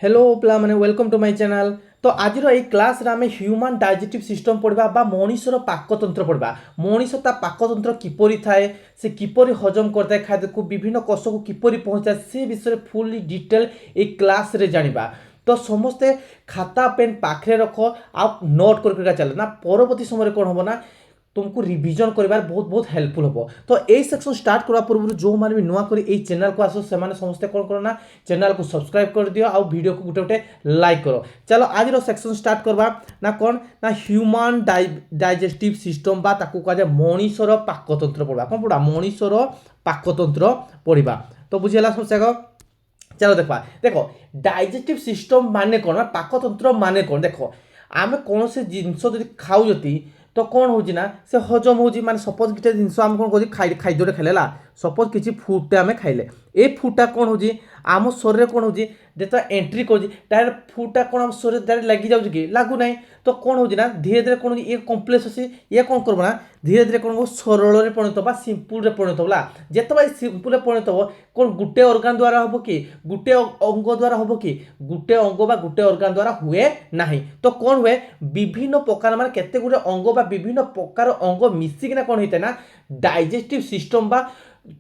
Hello पिला माने welcome to my channel. तो आज ये क्लास आम ह्यूमन डाइजेस्टिव सिस्टम पढ़ा बा मनीषर पाकतंत्र पढ़ा। मनीष ता पाकतंत्र किपरि थाए से किपरि हजम करता है खाद्य को विभिन्न कोष को किपरि पहुँचाए से विषय फुल्ली डिटेल एक क्लास रे जानिबा। तो समस्ते खाता पेन पाखे रख आप नोट कर चल ना परवर्ती समय कौन हम ना तुमको रिविजन करिवार बहुत बहुत हेल्पफुल हम। तो यही सेक्शन स्टार्ट करवा पूर्व जो मैंने भी नुआ करी चैनल को आस से समस्ते कौन करना चैनल को सब्सक्राइब कर दियो और वीडियो को गोटे गोटे लाइक करो। चलो आज सेक्शन स्टार्ट करवा ना कौन ना ह्यूमन डाइजेस्टिव सिस्टम बा ताकू कह जाए मनीषर पाकतंत्र पढ़ा। कौन पढ़ा मनीषर पाकतंत्र पढ़ा। तो बुझीगला समस्या को चलो देखा देखो डाइजेस्टिव सिस्टम माने कौन ना पाकतंत्र माने कौन देख आम कौन से जिनस खाऊँ तो कौन होची ना से हजम होची माने सपोज किसी जिनस आम कौन कह खाद्य खाइले सपोज किसी फुडटे आम खाइले ए फुडटा कौन होची आम शरीर कौन होची जो एंट्री कर डायरेक्ट फुडटा कौन आम शरीर डायरेक्ट लगी जाऊँ कि लागू ना तो कौन होची ना धीरे धीरे कौन ये कम्प्लेक्स अच्छी ये कौन करब ना धीरे धीरे कौन सरल परिणत बा सिंपल परिणत होला जिते सिंपल परिणत हो कौन गुटे अर्गान द्वारा हम कि गुटे अंग द्वारा हम कि गुटे अंग बा गुटे अर्गान द्वारा हुए ना। तो कौन हुए विभिन्न प्रकार मान केते गुटे अंग बा विभिन्न प्रकार अंग मिसिकिना कौन होता है ना डाइजेस्टिव सिस्टम बा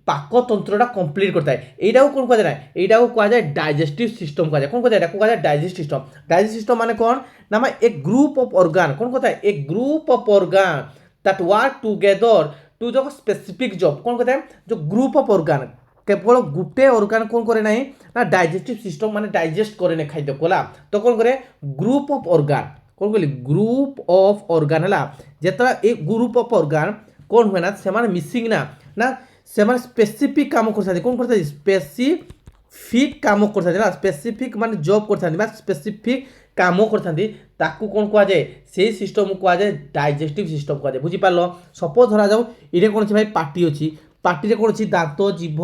पाकतंत्रटा कम्प्लीट करता है। यहाँ कौन कह जाए यहाँ कह जाए डाइजेस्टिव सिस्टम कह जाए कौन कह जाए डाइजेस्टिव सिस्टम। डाइजेस्टिव सिस्टम माने कौन ना एक ग्रुप ऑफ ऑर्गन कौन कहता है एक group of organ that work together to the specific job कौन कहता है जो ग्रुप ऑफ ऑर्गन केवल गुटे ऑर्गन कौन करे ना डाइजेस्टिव सिस्टम माने डाइजेस्ट करे खाद्य कोला तो कौन करे ग्रुप ऑफ ऑर्गन कौन कहली ग्रुप ऑफ ऑर्गन है जितना एक ग्रुप ऑफ ऑर्गन कौन हुए ना से मिसिंग ना से स्पेसिफिक काम कर कौन करते स्पेसिफिक काम कर स्पेसिफिक मान जॉब कर स्पेसिफिक काम करताकू कौन कह जाए से सिस्टम कह जाए डाइजेस्टिव सिस्टम कह जाए बुझीपार। सपोज धरा जाऊ ये कौन भाई पार्टी अच्छी पार्टी कौन अच्छी दांत जीभ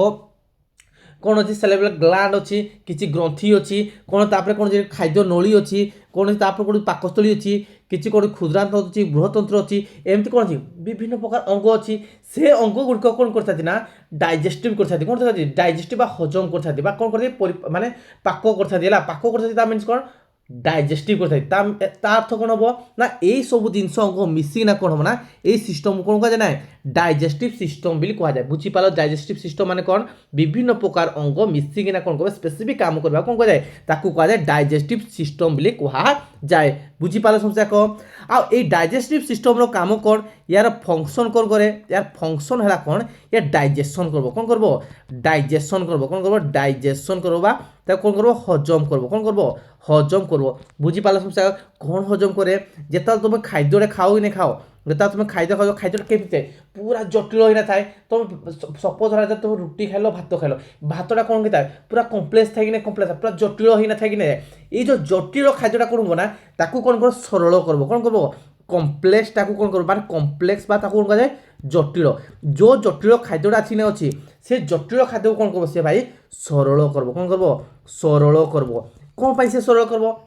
कौन अच्छी सेरेब्रल ग्लैंड अच्छी किसी ग्रंथि अच्छी कौन तापर कौन खाद्य नली अच्छी कौन तापर कौन पाकस्थली अच्छी किसी कौन क्षुद्रांत अच्छी बृहतंत्र अच्छी एमती कौन अच्छी विभिन्न प्रकार अंग अच्छी से अंग गुड़िक कौन करता ना डाइजेस्टिव करता कौन करता डाइजेस्टिव हजम करता कौन करते माने पाक करता पाक करता मीन्स कौन डाइजेस्टिव करता अर्थ कौन हम ना यही सब जिनस अंग मिसिकिना कौन हम ना ये सिस्टम कौन कह जाए ना डाइजेस्टिव सिस्टम भी कह जाए बुझीपाल। डाइजेस्टिव सिस्टम माने कौन विभिन्न प्रकार अंग मिसिकिना कौन कह स्पेसिफिक काम करवा कौन कह जाए ताकू कह जाए डाइजेस्टिव सिस्टम भी कह जाए बुझीपाल समस्या को। आ डाइजेस्टिव सिस्टम काम कौन यार फंक्शन कौन करे यार फंक्शन है कौन यार डाइजेशन करब कौन करब डाइजेशन करब कौन करब डाइजेशन करवा कौन करब हजम करब कौन करब हजम करब बुझीपाल समस्या कौन हजम करे जिते तुम खाद्य खाओ कि नहीं खाओ जो तुम खाद्य खाओ खाद्य केमती पूरा जटिल होना थाए तुम सपोज धरा तुम रुटी खाइल भात खाइल भातटा कौन कि पूरा कम्प्लेक्स थाए कि कम्प्लेक्स पूरा जटिल होना थाए कि ये जो जटिल खाद्यटा कौन हम ना ताकू कौन कर सरल करब कौन करब कम्प्लेक्स टाकू कौन कर माने कम्प्लेक्स बा ताकू कौन कह जाए जटिल जो जटिल खाद्यटा अच्छी अच्छी से जटिल खाद्य को कौन करब से भाई सरल करब कौन करब सरल करब कौन पाई से सरल करब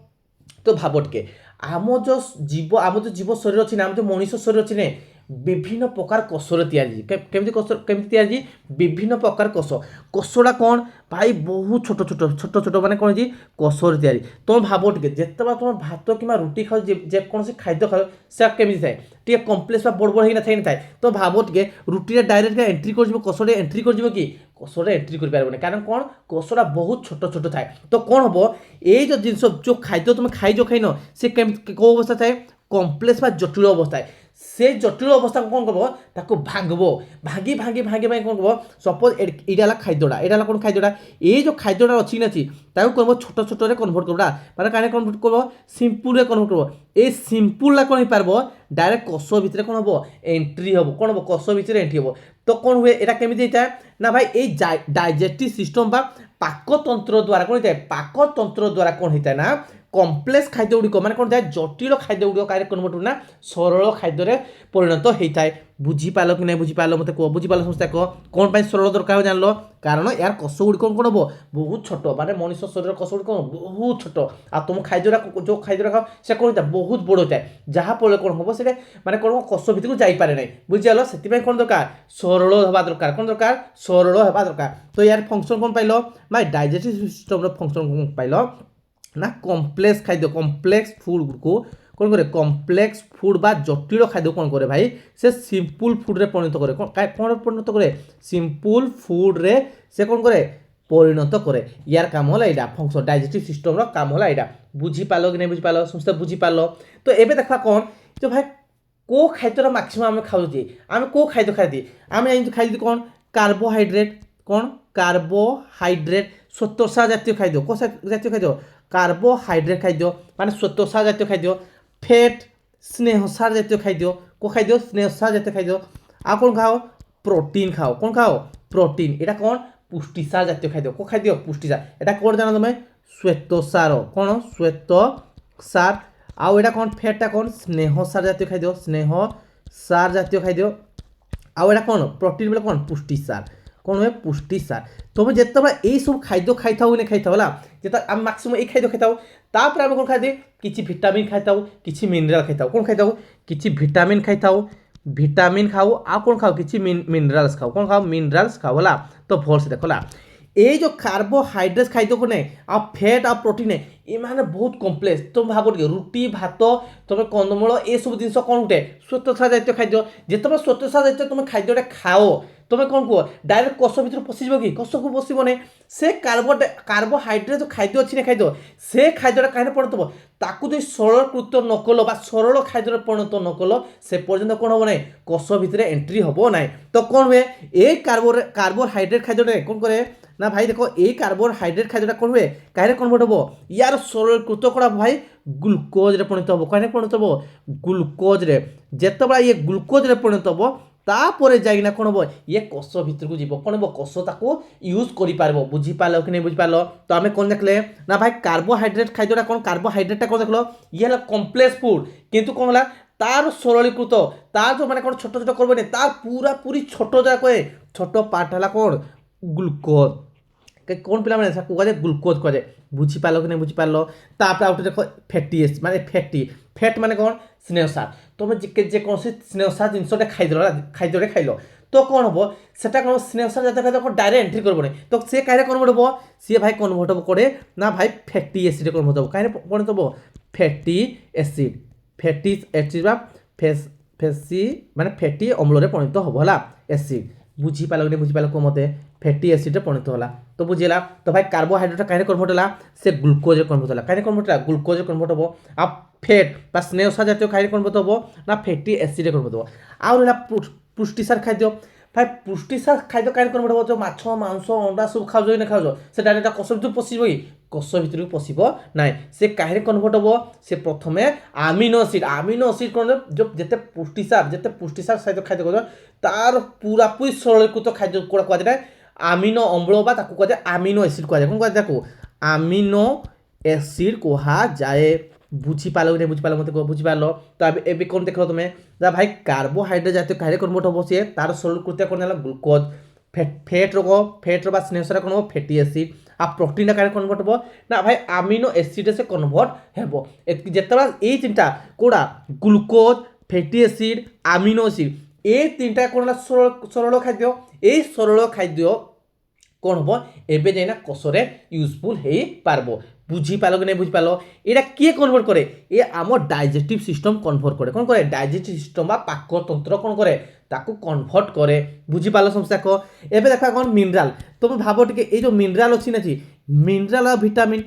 तो भाव टे आम जो जीव शरीर अच्छी ना आम जो मनीष शरीर अच्छी ने विभिन्न प्रकार कोषर तैयारी केमती तैयारी विभिन्न प्रकार कोषटा कौन भाई बहुत छोट छोट छोट छोट माने कौन जी कोषर तैयारी तुम भाव टे जिते तुम भात कि रुटी खाओ जेकोसी खाद्य खाओ से केमी थाए टे कम्प्लेक्स बड़ बड़ होना थाए तो भाव टे रुटी डायरेक्ट एंट्री कर कोषटे एंट्री कर कि कोषटे एंट्री कर पारे कारण कौन कोषटा बहुत छोट छोट थाए तो कौन हम ये जो जिनस जो खाद्य तुम खाई खाइन से कौ अवस्था थाए कम्प्लेक्स जटिल अवस्था से जटिल अवस्था को कौन करब ताको भांगब भांगी भांगी भांगी भांगी कौन करब सपोज यहाँ खाद्यटा यहाँ कौन खाद्यटा ये जो खाद्यटा अच्छी ना ताको कौन छोट छोटे कन्भर्ट करबा माने कहीं कन्भर्ट करब सिंपल कन्भर्ट करब ये सिंपल कौन हो पार डायरेक्ट कोष भितर कौन हम एंट्री हम कौन हम कोष भितर एंट्री हम तो कौन हुए यहाँ केमी होता है ना भाई ये डाइजेस्टिव सिस्टम बा पाकतंत्र द्वारा कौन होता है पाकतंत्र द्वारा कौन होता है ना कम्प्लेक्स खाद्य गुड़िक मैंने कौन जाए जटिल खाद्य गुड़िक कार्य कन्वर्ट ना सरल खाद्य परिणत होता है बुझीपाल कि नहीं बुझीपाल मत कह बुझीपाल समस्या कह कौन पाई सरल दरकार जान लो कारण यार कोष गुड़िक कौन हम बहुत छोट माने मनुष्य शरीर कोष गुड़िक बहुत छोट आ तुम खाद्य जो खाद्य खाओ से कौन होता है बहुत बड़ होता है जहाँफल कौन हम से माने कौन कोष भितर को जापे ना बुझीगल से कौन दरकार सरल हवा दरकार कौन दरकार सरल हवा दरकार तो यार फंक्शन कौन pile my digestive system function कौन पाइल না কমপ্লেক্স খাদ্য কমপ্লেক্স ফুড को কোন করে কমপ্লেক্স ফুড বা জটিল খাদ্য কোন করে ভাই সে সিম্পল ফুডরে পরিণত করে কোন পরিণত করে সিম্পল ফুডরে সে কোন করে পরিণত করে ইয়ার কাম হল এইটা ফংশন ডাইজেস্টিভ সিস্টমর কাম হল এইটা বুঝি পারল কি না বুঝি পারল সমস্ত বুঝি পারল তো এবে দেখা কোন যে ভাই কেউ খাদ্যটা ম্যাক্সিমাম আমি খাওছি আমি কেউ খাদ্য খাইদি আমি জানি খাইদি কোন কার্বোহাইড্রেট কোন কার্বোহাইড্রেট শ্বেতসার জাতীয় খাদ্য কোন জাতীয় খাদ্য কার্বোহাইড্রেট খাদ্য মানে শ্বেতসার জাতীয় খাদ্য ফেট স্নেহসার জাতীয় খাদ্য কো খাদ্য স্নেহসার জাতীয় খাদ্য আর কোন খাও প্রোটিন খাও কোন খাও প্রোটিন এটা কোন পুষ্টিসার জাতীয় খাদ্য কো খাদ্য পুষ্টিসার এটা কোন জানো তুমি শ্বেতসার কোন শ্বেতসার ଆଉ ଏଇଟା କ'ଣ ଫ୍ୟାଟ୍ଟା କ'ଣ ସ୍ନେହସାର ଜାତୀୟ ଖାଦ୍ୟ ସ୍ନେହସାର ଜାତୀୟ ଖାଦ୍ୟ ଆଉ ଏଇଟା କ'ଣ ପ୍ରୋଟିନ୍ ବୋଲେ କ'ଣ ପୁଷ୍ଟିସାର କ'ଣ ହୁଏ ପୁଷ୍ଟିସାର ତମେ ଯେତେବେଳେ ଏଇସବୁ ଖାଦ୍ୟ ଖାଇଥାଉ କି ଖାଇଥାଉ ହେଲା ଯେତେବେଳେ ଆମେ ମାକ୍ସିମମ୍ ଏଇ ଖାଦ୍ୟ ଖାଇଥାଉ ତାପରେ ଆମେ କ'ଣ ଖାଇଥାଉ କିଛି ଭିଟାମିନ୍ ଖାଇଥାଉ କିଛି ମିନେରାଲ୍ ଖାଇଥାଉ କ'ଣ ଖାଇଥାଉ କିଛି ଭିଟାମିନ୍ ଖାଇଥାଉ ଭିଟାମିନ୍ ଖାଉ ଆଉ କ'ଣ ଖାଉ କିଛି ମିନେରାଲ୍ସ ଖାଉ କ'ଣ ଖାଉ ମିନେରାଲ୍ସ ଖାଉ ହେଲା ତ ଭଲସେ ଦେଖ ହେଲା এই যে কার্বোহাইড্রেট খাদ্যକୁ নেই ଆଉ ଫ୍ୟାଟ୍ ଆଉ ପ୍ରୋଟିନ୍ ଏମାନେ ବହୁତ କମ୍ପ୍ଲେକ୍ସ ତୁମେ ଭାବ ଟିକେ ରୁଟି ଭାତ ତୁମେ କନ୍ଦମୂଳ ଏସବୁ ଜିନିଷ କ'ଣ ଗୋଟେ ଶ୍ଵେତସାର ଜାତୀୟ ଖାଦ୍ୟ ଯେତେବେଳେ ଶ୍ଵେତସାର ଜାତୀୟ ତୁମେ ଖାଦ୍ୟଟା ଖାଅ ତୁମେ କ'ଣ କୁହ ଡାଇରେକ୍ଟ କୋଷ ଭିତରେ ପଶିଯିବ କି କୋଷକୁ ପଶିବ ନାହିଁ ସେ କାର୍বোହାଇଡ୍ରେଟ୍ ଖାଦ୍ୟ ଅଛି ନା ଖାଦ୍ୟ ସେ ଖାଦ୍ୟଟା କାହିଁକି ପରିଣତ ହେବ ତାକୁ ଯଦି ସରଳକୃତ ନ କଲ ବା ସରଳ ଖାଦ୍ୟରେ ପରିଣତ ନ କଲ ସେ ପର୍ଯ୍ୟନ୍ତ କ'ଣ ହେବ ନାହିଁ କୋଷ ଭିତରେ ଏଣ୍ଟ୍ରି ହେବ ନାହିଁ ତ କ'ଣ ହୁଏ এই কার্বোহাইড্রেট খাদ্যটা କ'ଣ কରେ না ভাই দেখো এই কার্বোহাইড্রেট খাদ্যটা কোন হুয়ে কাহিরে কনভার্ট হবো ইয়ার সরলীকৃত করা ভাই গ্লুকোজরে পরিণত হবো কাহিরে পরিণত হবো গ্লুকোজরে যেতবেলে ইয়ে গ্লুকোজরে পরিণত হবো তাপরে যাইনা কোন হবো ইয়ে কোষ ভিতরକୁ ଯିବ কোন হবো কোষ তাকে ইউজ করি পারবো বুঝি পারলো কি নাই বুঝি পারলো তো আমি কোন দেখলে না ভাই কার্বোহাইড্রেট খাদ্যটা কোন কার্বোহাইড্রেটটা কোন দেখলো ইয়ে হলো কমপ্লেক্স ফুড কিন্তু কোন হলা তার সরলীকৃত তার যে মানে কোন ছোট ছোট করবে না তার পুরা পুরি ছোট যা কয়ে ছোট পার্ট হলা কোন গ্লুকোজ কোন পিলা মানে তাকে কুହାଯାଏ ଗ୍ଲୁକୋଜ୍ କୁହାଯାଏ ବୁଝିପାରିଲ କି ନାହିଁ ବୁଝିପାରିଲ ତାପରେ ଆଉ ଗୋଟେ ଦେଖ ଫ୍ୟାଟି ଏସିଡ୍ ମାନେ ଫ୍ୟାଟ୍ ମାନେ କ'ଣ ସ୍ନେହସାର ତୁମେ ଯେକୌଣସି ସ୍ନେହସାର ଜିନିଷଟେ ଖାଇଦେଲ ଖାଦ୍ୟଟେ ଖାଇଲ ତ କ'ଣ ହେବ ସେଟା କ'ଣ ସ୍ନେହସାର ଜାତୀୟ ଖାଦ୍ୟ କ'ଣ ଡାଇରେକ୍ଟ ଏଣ୍ଟ୍ରି କରିବନି ତ ସେ କାହିଁରେ କନଭର୍ଟ ହେବ ସିଏ ଭାଇ କନଭର୍ଟ ହେବ କୋଡ଼େ ନା ଭାଇ ଫ୍ୟାଟି ଏସିଡ୍ କନଭର୍ଟ ହେବ କାହିଁରେ ପରିଣତ ହେବ ଫ୍ୟାଟି ଏସିଡ୍ ବା ଫେସି ମାନେ ଫ୍ୟାଟି ଅମ୍ଳରେ ପରିଣତ ହେବ ହେଲା ଏସିଡ୍ ବୁଝିପାରିଲ କି ନାହିଁ ବୁଝିପାରିଲ କୁହ ମୋତେ ফ্যাটি অ্যাসিডে পরিণত হলা তো বুঝিলা তো ভাই কার্বোহাইড্রেটটা কাহিনী কনভার্ট হলা সে গ্লুকোজে কনভার্ট হলা কাহিনী কনভার্ট হলা গ্লুকোজে কনভার্ট হবো আর ফ্যাট বা স্নেহসার জাতীয় কাহিনী কনভার্ট হবো না ফ্যাটি অ্যাসিডে কনভার্ট হবো আর হলা পুষ্টিসার খাদ্য ভাই পুষ্টিসার খাদ্য কাহিনী কনভার্ট হবো যে মাছ মাংস অন্ডা সব খাওছ কি না খাওছ সে ডাইরেক্ট কোষ ভিতরକୁ পশিব কি কোষ ভিতরକୁ পশিব নাই সে কাহিনী কনভার্ট হবো সে প্রথমে আমিনো অ্যাসিড কোন যেতে পুষ্টিসার খাদ্য খাদ্য তার পুরাপুরি সরলীকৃত খাদ্য কোড়া কুହାଯାଏ আমিনো অম্ল বা তাকে কুহাযাଏ আমিনো এসিড কুহাଯାଏ কোন কুহাଯାଏ তাকে আমিনো এসিড কুহাଯାଏ বুঝিপারল কি বুঝিপারল মতো বুঝিপারল তো এবে কোন দেখল তুমি যা ভাই কার্বোহাইড্রেট জাতীয় খাদ্য কনভার্ট হবো সে তার সরলীকৃত কোন হল গ্লুকোজ ফ্যাট বা স্নেহসার কোন হবো ফ্যাটি এসিড আর প্রোটিনটা কাহিনী কনভার্ট হবো না ভাই আমিনো এসিডে সে কনভার্ট হবো যেতবে এই তিনটা কোড়া glucose fatty acid amino acid এই তিনটা কোন হল সরল খাদ্য এই সরল খাদ্য কোন হব এবে যাই না কোষরে ইউজফুল হয়ে পারব বুঝিপারল কি না বুঝিপারল এটা কিয়ে কনভার্ট করে এ আমার ডাইজেস্টিভ সিস্টম কনভার্ট করে কোন করে ডাইজেস্টিভ সিস্টম বা পাকতন্ত্র কোন করে তাকে কনভার্ট করে বুঝিপারল সমস্যা দেখ এবে দেখা কোন মিনারেল তুমি ভাবো টিকে এই যে মিনারেল অছি না মিনারেল আর ভিটামিন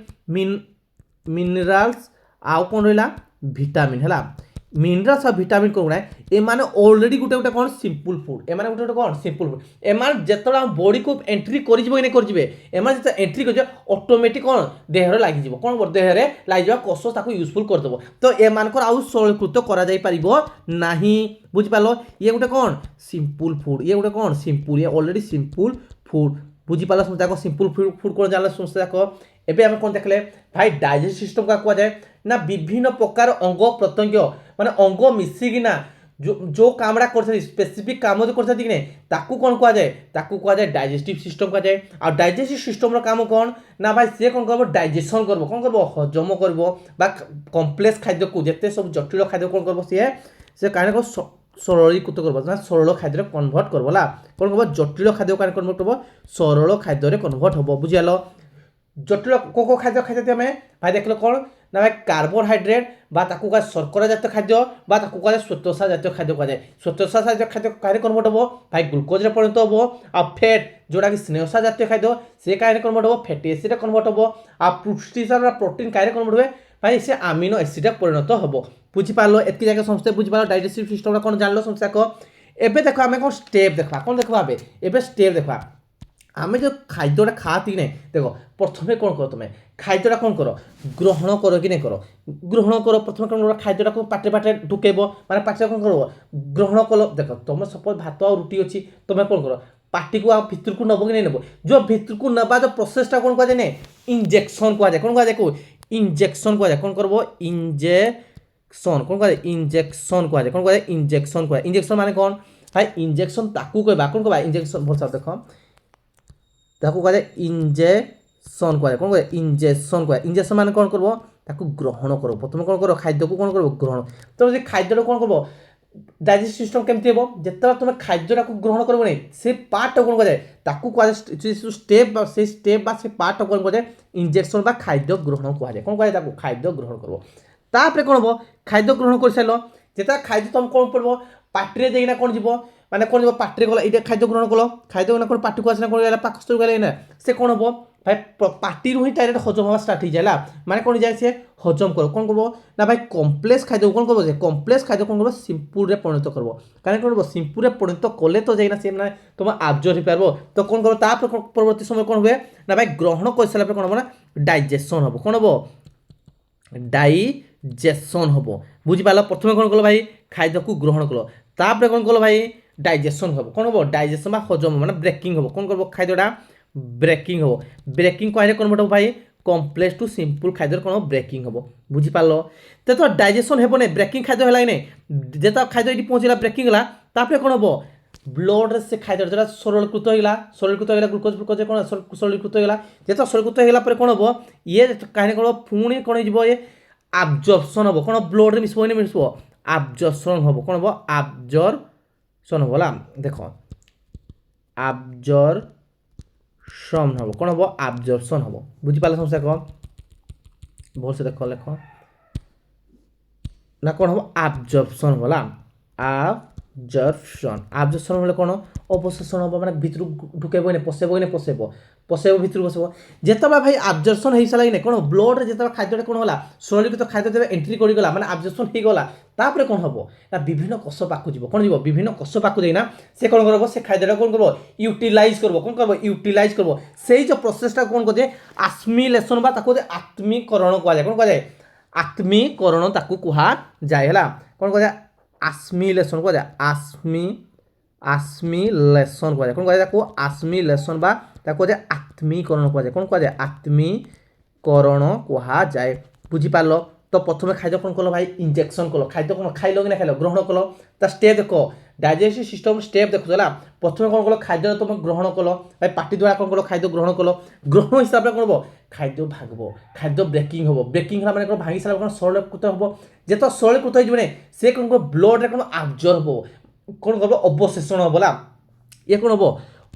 মিনারেলস আউ কোন রহিলা ভিটামিন হেলা মিনারেলস আর ভিটামিন কোন না এমানে অলরেডি গোটে গোটে কোন সিম্পল ফুড এমানে গোটে গোটে কোন সিম্পল ফুড এমানে যেতলা বডি কো এন্ট্রি করি যিব কি করিবে এমানে যেতে এন্ট্রি করি অটোমেটিক কোন দেহরে লাগি যিব কোন দেহরে লাগি যাব কোষ তাকে ইউজফুল করে দেব তো এমানকর আউ সরলীকৃত করা যাই পারিব নাহি বুঝি পারলো ইয়ে গোটে কোন সিম্পল ফুড ইয়ে গোটে কোন সিম্পল ইয়ে অলরেডি সিম্পল ফুড বুঝি পারলো সমস্ত দেখো সিম্পল ফুড করে জানলে সমস্ত দেখো এবে আমি কোন দেখলে ভাই ডাইজেস্টিভ সিস্টম কা কুয়া যায় না বিভিন্ন প্রকার অঙ্গ প্রত্যঙ্গ মানে অঙ্গ মিশিকিনা जो कामड़ा कर स्पेसिफिक काम जो कर कि ताकू कौन कहुए ताकू कहुए डाइजेस्टिव सिस्टम कहुए आ डाइजेस्टिव सिस्टम काम कौन ना भाई सी कौन कर डाइजेसन कर कौन कर हजम कर कम्प्लेक्स खाद्य को जिते सब जटिल खाद्य कौन कर सी कहीं सरलीकृत कर सरल खाद्य कन्वर्ट करला कौन कर जटिल खाद्य कहीं कन्वर्ट हम सरल खाद्य कन्वर्ट हम बुझील জটিল কোন কোন খাদ্য খাইতে আমি ভাই দেখলে কোন না ভাই কার্বোহাইড্রেট বা তাকে কুয়া শর্করা জাতীয় খাদ্য বা তাকে কুয়া শ্বেতসার জাতীয় খাদ্য কুয়া শ্বেতসার জাতীয় খাদ্য কাহিনী কনভর্ট হব ভাই গ্লুকোজরে পরিণত হব আর ফ্যাট जोटा कि स्नेहसार जातीय खाद्य से कहीं कन्वर्ट हम फैटी एसिड कन्वर्ट हम आ पुष्टिसार प्रोटीन कहीं कन्वर्ट हुए भाई से आमिनो एसिड परिणत हम बुझीपार एति जगह समस्ते बुझीपार डाइजेस्टिव सिस्टम कौन जान समस्या कह एवं देख आम कौन स्टेप देखा कौन देखा एवं स्टेप देखा आम जो खाद्यटा खाती नहीं देख प्रथम कौन कर तुम्हें खाद्यटा कौन कर ग्रहण कर कि नहीं कर ग्रहण कर प्रथम कौन कर खाद्यटा को पाटे पाटे ढुकेब माने पाटे कौन कर ग्रहण कल देख तुम सपोज भात आ रुटी अच्छी तुम्हें कौन कर पार्टी को भितर को नब कि नहीं नब जो भितर को नवा जो प्रोसेसटा कौन कह जाए इंजेक्शन कह जाए कौन कह जाए इंजेक्शन कह जाए कौन करब इंजेक्शन कौन कह इंजेक्शन कह जाए कौन कह इंजेक्शन कह इंजेक्शन माने कौन भाई इंजेक्शन ताकू कहबा कौन कहबा इंजेक्शन भल देख ताकू कह जाए इंजेक्शन कह जाए कौन कह इंजेक्शन कह इंजेक्शन माने कौन करब ताकू ग्रहण कर प्रथम कौन कर खाद्य को कौन कर ग्रहण तो खाद्य कौन करब डाइजेस्ट सिस्टम केमती हम जिते तुम खाद्यटा को ग्रहण कर से पार्ट कौन कह जाए स्टेप से स्टेप से पार्ट कौन कह जाए इंजेक्शन बा खाद्य ग्रहण कह जाए कौन कह जाए खाद्य ग्रहण कर कौन हम खाद्य ग्रहण कर सारे जिते खाद्य तुम कौन पड़ो पार्टी देना कौन जीव माने कौन जीव पार्टी गला ये खाद्य ग्रहण कल खाद्य ग्रहण पार्टी को आसना कौन पाकस्थल गला से कौन हम भाई पार्टी ही डायरेक्ट हजम हवा स्टार्ट हो जाए माने कौन जाए से हजम कर कौन करब ना भाई कम्प्लेक्स खाद्य कौन करब कम्प्लेक्स खाद्य कौन करब सिंपल परिणत करब कहीं कौन करब सिंपल परिणत कले तो जाइना से ना तुम आब्जर्व हो पार तो कौन कर परवर्ती समय कौन हुए ना भाई ग्रहण कर सारा कौन हम ना डाइजेशन हम कौन हम डाइजेशन हम बुझीपाल प्रथम कौन कल भाई खाद्य को ग्रहण कल तापर कौन कल भाई डाइजेशन हम कौन हम डाइजेशन हजम माने ब्रेकिंग हम कौन करब खाद्यटा ब्रेकिंग हम ब्रेकिंग कहीं कौन हम भाई कम्प्लेक्स टू सिंपल खाद्य कौन ब्रेकिंग हम बुझीपार तो डाइजेशन हे नहीं ब्रेकिंग खाद्य है नहीं जेता खाद्य ये पहुँचला ब्रेकिंग है तापर कौन हम ब्लड से खाद्य जो सरलीकृत होगा ग्लुकोज ग्लुकोज कौन सरलीकृत होगा जेता सरलीकृत होगा कौन हम ये कहीं कौन पुणी कौन हो ये आब्जर्पसन हम कौन ब्लड मिसब नहीं मिसब आब्जर्पसन हम कौन हम आब्जर्पसन हम देख आब्जर्पसन हम कौन हम आब्जर्पसन हम बुझीपाल समस्या कह भल से देख लेख ना कौन हम आब्जर्पसन होला आब्जर्पसन आब्जर्पसन होले कौन अवशोषण हम माने भितर ढुकेब नहीं पशेब पशेब भितर बसब जिते भाई आब्जर्पसन हो सारा नहीं कौन ब्लड जिते खाद्य कौन है सरलीकृत खाद्य जब एंट्री करगला माने आब्जर्पसन हो गला तापर कौन हम ना विभिन्न कोष पाक जीव कौन जीव विभिन्न कोष पाक जाइना से कौन कर से खाद्यटा कौन कर यूटिलाइज कर कौन कर यूटिलाइज कर से जो प्रोसेसटा कौन कहे आस्मिलेसन बा आत्मीकरण कह कौन कह आत्मीकरण ताकू कह जाए है कौन कह आस्मिलेसन कह आस्मिलेसन कह कौन कह आस्मिलेसन बा कह आत्मीकरण कह आत्मीकरण कह जाए बुझीपार तो प्रथम खाद्य कौन कल भाई इंजेक्शन कल खाद्य कौन खाइल कि ना खाइल ग्रहण कल ता स्टेप देख डाइजेस्टिव सिस्टम स्टेप देखुला प्रथम कौन कल खाद्य तुम ग्रहण कल भाई पार्टी द्वारा कौन कल खाद्य ग्रहण कल ग्रहण हिसाब से कौन हम खाद्य भागब खाद्य ब्रेकिंग हम ब्रेकिंग है मैंने भांगी सारा कौन सरलीकृत हम जिते सरलीकृत हो से कौन कर ब्लड कौन आब्जर्व हम कौन कर अवशोषण हम बोला ये कौन हम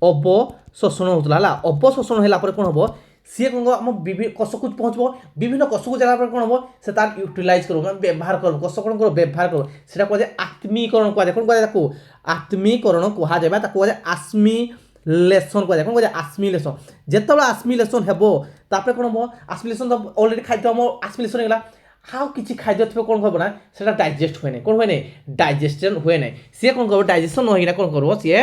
अवशोषण होता अवशोषण है कौन हम सी कौन आम विभिन्न कोष को पहुँचब विभिन्न कोष को जाना कौन हम से तार यूटिलाइज कर व्यवहार कर कोष कौन कर व्यवहार कर से कह आत्मीकरण कह कौन कह आत्मीकरण कह जाए कह आस्मिलेसन कह कौन कह आस्मिलेसन जिते आस्मिलेसन हेब तापर कौन हम आस्मिलेसन तो अलरेडी खाद्य हम आस्मिलेसन होगा हाउ किसी खाद्य थे कौन कह ना से डाइजेस्ट हुए कौन हुए डाइजेशन हुए ना सी कौन कर डाइजेशन नहीं कौन कर सी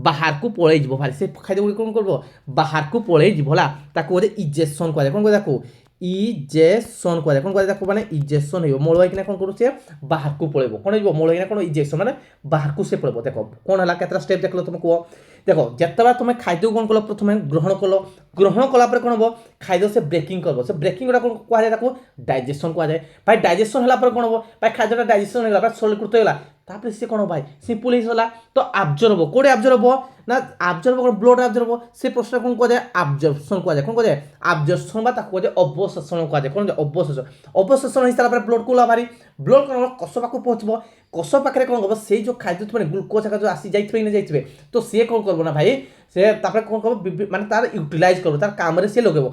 बाहर को पलि भाई से खाद्य गुड़ी कौन कर बाहर को पलि है कहे इजेक्शन कह कौन कह इजेक्शन कह कौन कह माने इजेक्शन हो मल होना कौन कर सी बाहर को पलि कौन हो मल होना कौन इजेक्शन माने बाहर को से पड़ब देख कौन है केतटा स्टेप देख तुम कह देख जिते तुम खाद्य कौन कल प्रथम ग्रहण कलापर कौन हम खाद्य से ब्रेकिंग कर से ब्रेकिंग कौन कह जाए डाइजेशन कह जाए भाई डाइजेशन है कौन हम भाई खाद्यटा डाइजेशन होगा सरलीकृत होगा तापर से कौन भाई सिंपल होगा तो आब्जर्व कौटे आब्जर्व ना आब्जर्व कौन ब्लड आब्जर्व से प्रश्न कौन कह जाए आब्जर्पसन कह जाए कौन कह जाए आब्जर्पसन कह जाए अवशोषण कह जाए कौन अवशोषण अवशोषण हो सारा ब्लड को बाहरी ब्लड कौन कोष पाक पहुँचब कोष पाखे कौन हम से जो खाद्य मैंने ग्लुकोज जो आसी जाइए तो सी कौन कर ना भाई से कौन कर माने तार यूटिलाइज कर तार काम से लगे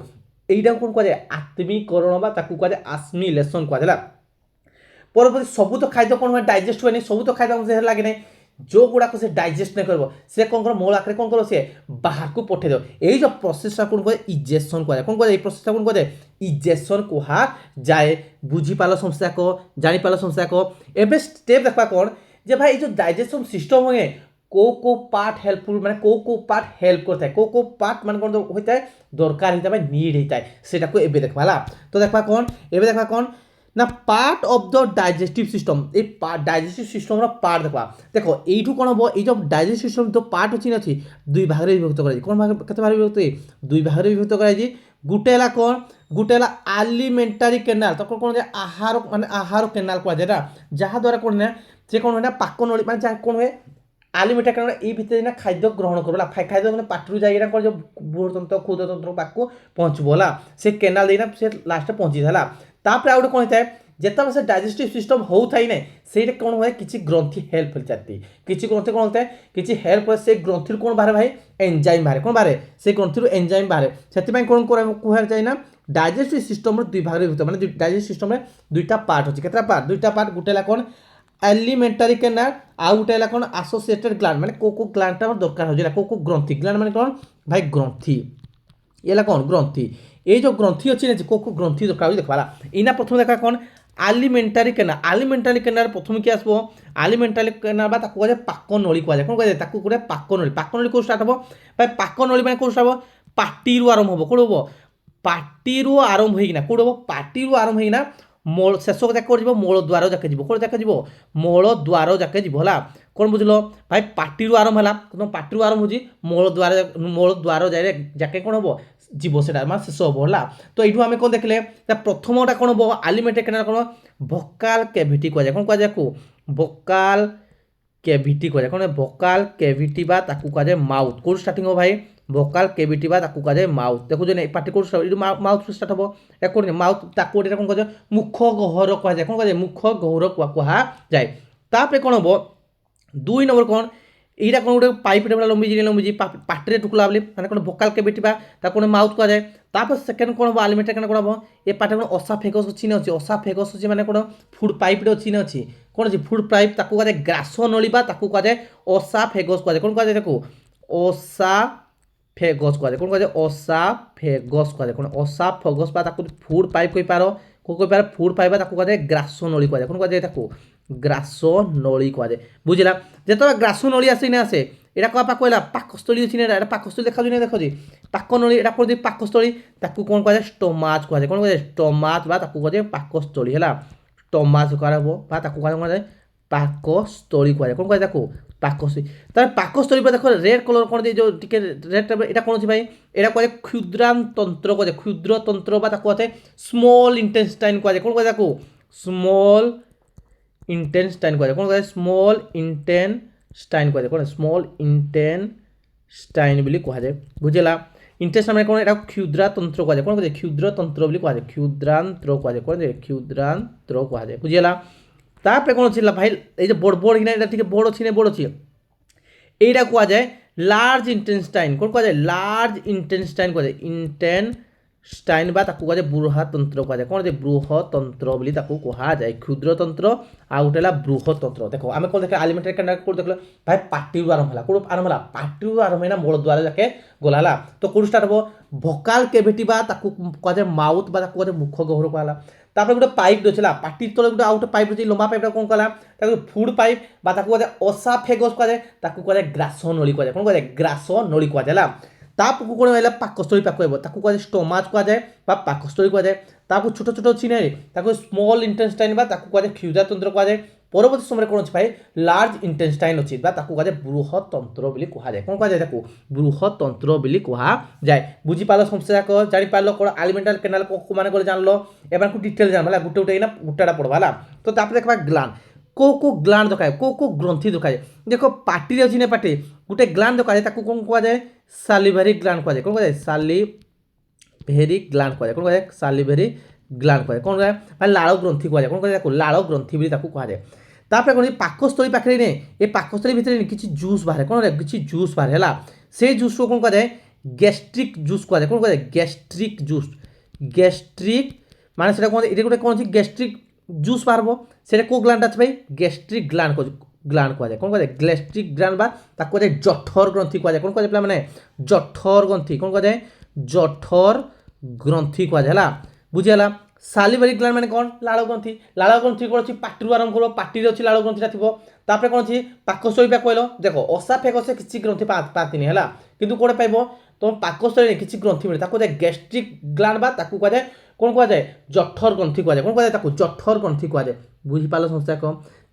এইটা কোন কুହାଯାଏ ଆତ୍ମୀକରଣ ବା ତାକୁ କୁହାଯାଏ ଆସ୍ମିଲେସନ୍ କୁହାଯାଏ। ପରବର୍ତ୍ତୀ ସବୁ ତ ଖାଦ୍ୟ କ'ଣ ହୁଏ ଡାଇଜେଷ୍ଟ ହୁଏନି, ସବୁ ତ ଖାଦ୍ୟ ସେ ଲାଗେ ନାହିଁ, ଯେଉଁଗୁଡ଼ାକ ସେ ଡାଇଜେଷ୍ଟ ନାଇଁ କରିବ ସେ କ'ଣ କରିବ ମୂଳ ଆକାରରେ କ'ଣ କରିବ ସେ ବାହାରକୁ ପଠେଇଦେବ। ଏଇ ଯେଉଁ ପ୍ରୋସେସଟା କ'ଣ କୁହାଯାଏ ଇଜେକ୍ସନ୍ କୁହାଯାଏ। କ'ଣ କୁହାଯାଏ ଏଇ ପ୍ରୋସେସଟା କ'ଣ କୁହାଯାଏ ଇଜେକ୍ସନ୍ କୁହାଯାଏ। ବୁଝିପାରିଲ ସମସ୍ତେ ଯାକ, ଜାଣିପାରିଲ ସମସ୍ତେ ଯାକ। ଏବେ ଷ୍ଟେପ୍ ଦେଖିବା କ'ଣ ଯେ ଭାଇ এই যে ডাইজেশন সিস্টম ହୁଏ কেউ পার্ট হেল্পফুল মানে কেউ পার্ট হেল্প করতে কেউ পার্ট মানে কোন হইতে দরকার হইতে বা নিড হইতে সেটাকে এবে দেখবা হলা। তো দেখবা কোন এবে দেখবা কোন না part of the digestive system, এই ডাইজেস্টিভ সিস্টমর পার্ট দেখবা। দেখো এইটু কোন হব এই যে ডাইজেস্টিভ সিস্টম তো পার্ট অছি না দুই ভাগে বিভক্ত করা কোন ভাগে কেতে ভাগে বিভক্ত দুই ভাগে বিভক্ত করা গোটে হলা কোন গোটে হলা আলিমেন্টারি কেনাল তখন কোন যে আহার মানে আহার কেনাল কুয়া যায় না যাহা দ্বারা কোন না যে কোন হয় না পাক নলী মানে যা কোন হয় আলিমেন্টারি কেনাল এই ভিতরে না খাদ্য গ্রহণ করবো খাদ্য মানে পাটিরু যাই কোন যে বৃহতন্ত্র ক্ষুদ্রতন্ত্র পাকু পৌঁছবো হলা সে কেনাল দিয়ে সে লাস্টে পৌঁছি ହେଲା। তাপরে ଆଉ ଗୋଟେ କ'ଣ ହେଇଥାଏ ଯେତେବେଳେ ସେ ଡାଇଜେଷ୍ଟିଭ୍ ସିଷ୍ଟମ୍ ହେଉଥାଏ ନାହିଁ ସେଇଟା କ'ଣ ହୁଏ କିଛି ଗ୍ରନ୍ଥି ହେଲ୍ପ ହେଇଥାନ୍ତି, କିଛି ଗ୍ରନ୍ଥି କ'ଣ ହୋଇଥାଏ କିଛି ହେଲ୍ପ ହୁଏ ସେ ଗ୍ରନ୍ଥିରୁ କ'ଣ ବାହାରେ ଭାଇ ଏନ୍ଜାଇମ୍ ବାହାରେ କ'ଣ ବାହାରେ ସେ ଗ୍ରନ୍ଥିରୁ ଏନ୍ଜାଇମ୍ ବାହାରେ। ସେଥିପାଇଁ କ'ଣ କୁହାଯାଏ ନା ଡାଇଜେଷ୍ଟିଭ୍ ସିଷ୍ଟମ୍ର ଦୁଇ ଭାଗରେ ବିଭକ୍ତ ମାନେ ଡାଇଜେଷ୍ଟିଭ୍ ସିଷ୍ଟମ୍ରେ ଦୁଇଟା ପାର୍ଟ ଅଛି। କେତେଟା ପାର୍ଟ ଦୁଇଟା ପାର୍ଟ ଗୋଟେ ହେଲା କ'ଣ एलिमेंटारी कैनाल आउ गोटे है कौन आसोसिएटेड ग्लैंड माने को ग्लैंड आम दरकार हो को ग्रंथि ग्लैंड माने कौन भाई ग्रंथि ये कौन ग्रंथि ये जो ग्रंथि अच्छी ना को ग्रंथि दरकार देखा इना प्रथम देखा कौन आलिमेंटारी केनाल प्रथम किए आसो आलिमेंटारी केनाल कहुए पाक नली कहुए कौन कहुए पाक नली कौ स्टार्ट हम भाई पाक नली मैंने कौन स्टार्ट हम पार्टी आरंभ हम कौन हम पार्टी आरंभ होना कौट हम पार्टी आरंभ होना मोल शेष जाके मूल द्वार जाके कौन जाके मूल द्वार जाके है कौन बुझल भाई पार्टी आरंभ है पार्टी आरंभ हो मूल द्वार जाके कौन हम जीव से शेष हम है। तो ये आम कौन देखले प्रथमटा कौन हम आलिमेंटारी केनाल कौन भोकाल कैविटी कहुए कौन कहुए भोकाल कैविटी कहुए कौन भोकाल कैविटी कहुए माउथ कौन स्टार्टिंग हो भाई भोकाल कैविटी कहुए माउथ देखो पार्टी कौन माउथ स्टार्ट हम कौन माउथ कौन कहुए मुख गहर कहुए कौन कहुए मुख गहर कहुए तापर कौन हम दुई नंबर कौन यहाँ कौन गोटे पाइप लंबी पार्टी टुकला मैंने कौन भोकाल कैविटी कौन माउथ कहुए तापर सेकेंड कौन हम आलिमेंटारी कौन हम ये पार्टी कौन ओसाफेगस अच्छी ना अच्छी ओसाफेगस अच्छी मैंने कौन फूड पाइप अच्छी ना अच्छी कौन अच्छी फूड पाइप कहुए ग्रास नली कहुए ओसाफेगस कहुए कौन कहुए देखो ओसाफेगस कहुए कौन कहुए ओसाफेगस कहुए कौन ओसाफेगस फूड पाइप कही पार कह फूड पाइप कहुए ग्रास नली कहुए कौन कहुए ग्रास नली कहुए बुझला जो ग्रास नली आसे ना आसे यहाँ क्या कहला पाकस्थली अच्छी ना पाकस्थली देखा देखो पाक नली यहाँ कौन पाकस्थली कौन कहुए स्टोमाच कहुए कौन कहुए स्टोमाच कहुए पाकस्थली है स्टोमाच कहुए पाकस्थली कहुए कौन कहुए पाकस्थली तार पाकस्थली पर देखो रेड कलर कौन जो टिके रेड यहाँ कौन भाई यहाँ कहुए क्षुद्रांतंत्र कहुए क्षुद्रतंत्र कहते स्मॉल इंटेस्टाइन कहुए कौन कहुए स्मॉल इंटेस्टाइन कहुए कौन कहुए स्मॉल इंटेस्टाइन कहुए कौन स्मॉल इंटेस्टाइन बोली कहुए बुझेगा इंटेस्टाइन मैंने कौन यहाँ क्षुद्रातंत्र कहुए कौन कहुए क्षुद्रतंत्र बोली कहुए क्षुद्रांत्र कहुए कौन क्षुद्रांत्र कहुए बुझेगा तापर कौन अच्छी भाई ये बड़ बड़ कि बड़ अच्छी बड़ अच्छी यहाँ कहुए लार्ज इंटेस्टाइन कौन कहुए लार्ज इंटेस्टाइन कहुए इंटेस्टाइन कहुए बृहतंत्र कहुए कौन बृहतंत्र बोली कहुए क्षुद्रतंत्र आ गोटे बृहतंत्र देखो आम कौन देख आलिमेंटारी केनाल कौन देख भाई पार्टी आरंभ है कौन आरंभ है पार्टी आरंभ है मूल द्वार जाके गला तो कौन स्टार्ट हम भोकाल कैविटी कहुए माउथ कहुए मुख गहर कहला तापर गोटे पाइप अच्छे पार्टी तले गोटे आउट पाइप अच्छी लंबा पाइप कौन कहला फूड पाइप कहते ओसाफेगस कहते ग्रास नली कहते कौन कहते ग्रास नली कहते तापू कौन है पाकस्थली कहते स्टोमाच कहते पाकस्थली कहते छोट छोट अच्छी ना स्मॉल इंटेस्टाइन कहते क्षुद्रतंत्र कहते परवर्ती समय कौन अच्छे भाई लार्ज इंटेस्टाइन अच्छी कहते बृहतंत्र बोली कहुए कौन कहते बृहतंत्र बोली कहुए बुझीपार समस्या जाक जापार कौन आलिमेंटारी केनाल को मैंने कौन जान लो एम डिटेल जान गोटे गोटे गोटेटा पढ़वा है। तो देखा ग्लान को ग्लान दरकार को ग्रंथि दरकार देखो पार्टी अच्छी ना पार्टी गोटे ग्लान दरकार कौन कहुए सालिभारी ग्लान कहुए कौन कहुए सालिभारी ग्लान कहुए कौन कहुए सालिभारी ग्लान कहुए कौन कहुए भाई लाड़ ग्रंथि कहुए कौन कहुए लाड़ ग्रंथि बोली कहुए तापर कौन पाकस्थली पाखे ने ये पाकस्थली भितर किसी जूस बाहर कौन किसी जूस बाहर है से जूस को कौन कहुए गैस्ट्रिक जूस कहुए कौन कहुए गैस्ट्रिक जूस গ্যাস্ট্রিক মানে সেটা কোন এটা গোটে কোন আছে গ্যাস্ট্রিক জুস বাহারব সেটা কেউ গ্ল্যান্ড আছে ভাই গ্যাস্ট্রিক গ্ল্যান্ড গ্ল্যান্ড কুহযাଏ কোন কুহযাଏ গ্যাস্ট্রিক গ্ল্যান্ড বা তাକୁ କୁହାଯାଏ ଜଠର ଗ୍ରନ୍ଥି କୁହାଯାଏ কোন କୁହାଯାଏ ପିଲାମାନେ ଜଠର ଗ୍ରନ୍ଥି কোন କୁହାଯାଏ ଜଠର ଗ୍ରନ୍ଥି କୁହାଯାଏ ହେଲା ବୁଝିଗଲା ସାଲିଭାରି ଗ୍ଲାଣ୍ଡ ମାନେ କ'ଣ ଲାଳ ଗ୍ରନ୍ଥି କ'ଣ ଅଛି ପାଟିରୁ ଆରମ୍ଭ କରିବ ପାଟିରେ ଅଛି ଲାଳ ଗ୍ରନ୍ଥିଟା ଥିବ ତାପରେ କ'ଣ ଅଛି ପାକସ୍ଥଳୀ ବା କହିଲ ଦେଖ ଅସାଫେକସେ କିଛି ଗ୍ରନ୍ଥି ପାଆନ୍ତିନି ହେଲା କିନ୍ତୁ କୋଉଟେ ପାଇବ ତୁମ ପାକସ୍ଥଳୀରେ କିଛି ଗ୍ରନ୍ଥି ମିଳେ ତାକୁ କୁହାଯାଏ ଗ୍ୟାଷ୍ଟ୍ରିକ୍ ଗ୍ଲାଣ୍ଡ ବା ତାକୁ କୁହାଯାଏ କ'ଣ କୁହାଯାଏ ଜଠର ଗ୍ରନ୍ଥି କୁହାଯାଏ କ'ଣ କୁହାଯାଏ ତାକୁ ଜଠର ଗ୍ରନ୍ଥି କୁହାଯାଏ ବୁଝିପାରିଲ ସଂସ୍ଥାକ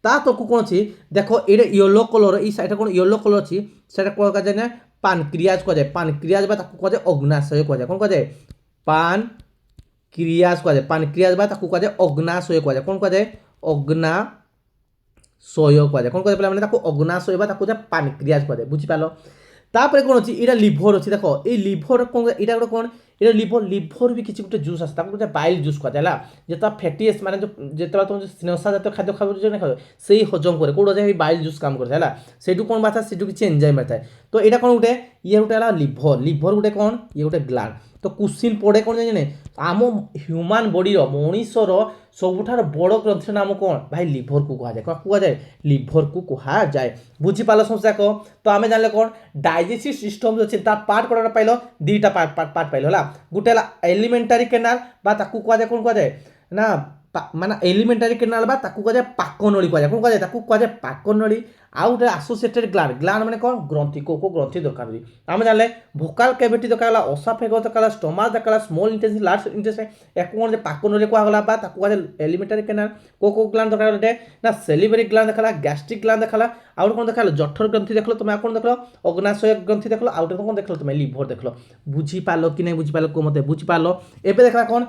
ତା ତକୁ କ'ଣ ଅଛି ଦେଖ ଏଇଟା ୟେଲୋ କଲର ଏଇ ସାଇଡ଼୍ଟା କ'ଣ ୟେଲୋ କଲର ଅଛି ସେଇଟା କ'ଣ କୁହାଯାଏ ନା ପାନକ୍ରିଆଜ କୁହାଯାଏ ପାନକ୍ରିଆଜ ବା ତାକୁ କୁହାଯାଏ ଅଗ୍ନାଶୟ କୁହାଯାଏ କ'ଣ କୁହାଯାଏ ପାନକ୍ରିଆଜ କୁହାଯାଏ ପାନକ୍ରିଆଜ ବା ତାକୁ କୁହାଯାଏ ଅଗ୍ନାଶୟ କୁହାଯାଏ କ'ଣ କୁହାଯାଏ ଅଗ୍ନାଶୟ କୁହାଯାଏ କ'ଣ କୁହାଯାଏ ପିଲାମାନେ ତାକୁ ଅଗ୍ନାଶୟ ବା ତାକୁ କୁହାଯାଏ ପାନକ୍ରିଆଜ କୁହାଯାଏ ବୁଝିପାରିଲ ତାପରେ କ'ଣ ଅଛି ଏଇଟା ଲିଭର ଅଛି ଦେଖ ଏଇ ଲିଭର କ'ଣ ଏଇଟା ଗୋଟେ କ'ଣ এটা লিভর ବି କିଛି ଗୋଟେ ଜୁସ୍ ଆସେ ତାକୁ ଗୋଟେ ବାଇଲ୍ ଜୁସ୍ କୁହାଯାଏ ହେଲା ଯେତେବେଳେ ଫ୍ୟାଟି ଏସିଡ୍ ମାନେ ଯେତେବେଳେ ତୁମେ ସ୍ନେହସାର ଜାତୀୟ ଖାଦ୍ୟ ଖାଉଛ ନା ଖାଉ ସେଇ ହଜମ କରେ କେଉଁଟା ଯାଏ ବାଇଲ୍ ଜୁସ୍ କାମ କରିଥାଏ ହେଲା ସେଇଠୁ କ'ଣ ବାହାରିଥାଏ ସେଇଠୁ କିଛି ଏନ୍ଜାଇମ୍ ବାହାରିଥାଏ ତ ଏଇଟା କ'ଣ ଗୋଟେ ଇଏ ଗୋଟେ ହେଲା ଲିଭର ଗୋଟେ କ'ଣ ଇଏ ଗୋଟେ ଗ୍ଲାଣ୍ଡ ତ କ୍ୱେଶ୍ଚିନ୍ ପଡ଼େ କ'ଣ ଜାଣିନେ ଆମ ହ୍ୟୁମାନ୍ ବଡ଼ିର ମଣିଷର ସବୁଠାରୁ ବଡ଼ ଗ୍ରନ୍ଥିର ନାମ କ'ଣ ଭାଇ ଲିଭରକୁ କୁହାଯାଏ କ'ଣ କୁହାଯାଏ ଲିଭରକୁ କୁହାଯାଏ ବୁଝିପାରିଲ ସମସ୍ୟାକ ତ ଆମେ ଜାଣିଲେ କ'ଣ ଡାଇଜେସିଭ୍ ସିଷ୍ଟମ୍ ଅଛି ତା ପାର୍ଟ କ'ଣ ପାଇଲ ଦୁଇଟା ପାର୍ଟ ପାଇଲ ହେଲା ଗୋଟେ ହେଲା ଏଲିମେଣ୍ଟାରୀ କେନାଲ ବା ତାକୁ କୁହାଯାଏ କ'ଣ କୁହାଯାଏ ନା ମାନେ ଏଲିମେଣ୍ଟାରୀ କେନାଲ ବା ତାକୁ କୁହାଯାଏ ପାକନଳୀ କୁହାଯାଏ କ'ଣ କୁହାଯାଏ ତାକୁ କୁହାଯାଏ ପାକନଳୀ ଆଉ ଗୋଟେ ଆସୋସିଏଟେଡ୍ ଗ୍ଲାଣ୍ଡ ମାନେ କ'ଣ ଗ୍ରନ୍ଥି କେଉଁ ଗ୍ରନ୍ଥି ଦରକାର ହୁଏ ଆମେ ଜାଣିଲେ ଭୋକାଲ କ୍ୟାଭିଟି ଦରକାର ହେଲା ଅସାଫେଗସ୍ ଦରକାର ହେଲା ଷ୍ଟମାକ୍ ଦରକାର ହେଲା ସ୍ମଲ୍ ଇଣ୍ଟେଷ୍ଟିନ୍ ଲାର୍ଜ ଇଣ୍ଟେଷ୍ଟିନ୍ ୟାକୁ କ'ଣ ପାକନଳୀ କୁହାଗଲା ବା ତାକୁ କୁହାଯାଏ ଏଲିମେଣ୍ଟାରୀ କେନାଲ କେଉଁ ଗ୍ଲାଣ୍ଡ ଦରକାର ଗୋଟେ ନା ସେଲିଭେରୀ ଗ୍ଲାଣ୍ଡ ଦେଖାଲା ଗ୍ୟାଷ୍ଟ୍ରିକ୍ ଗ୍ଲାଣ୍ଡ ଦେଖାଲା ଆଉ ଗୋଟେ କ'ଣ ଦେଖାଲା ଜଠର ଗ୍ରନ୍ଥି ଦେଖିଲ ତୁମେ ଆଉ କ'ଣ ଦେଖିଲ ଅଗ୍ନାଶୟ ଗ୍ରନ୍ଥି ଦେଖିଲ ଆଉ ଗୋଟେ କ'ଣ ଦେଖିଲ ତୁମେ ଲିଭର ଦେଖିଲ ବୁଝିପାରିଲ କି ନାହିଁ ବୁଝିପାରିଲ କୁହ ମୋତେ ବୁଝିପାରିଲ ଏବେ ଦେଖିଲା କ'ଣ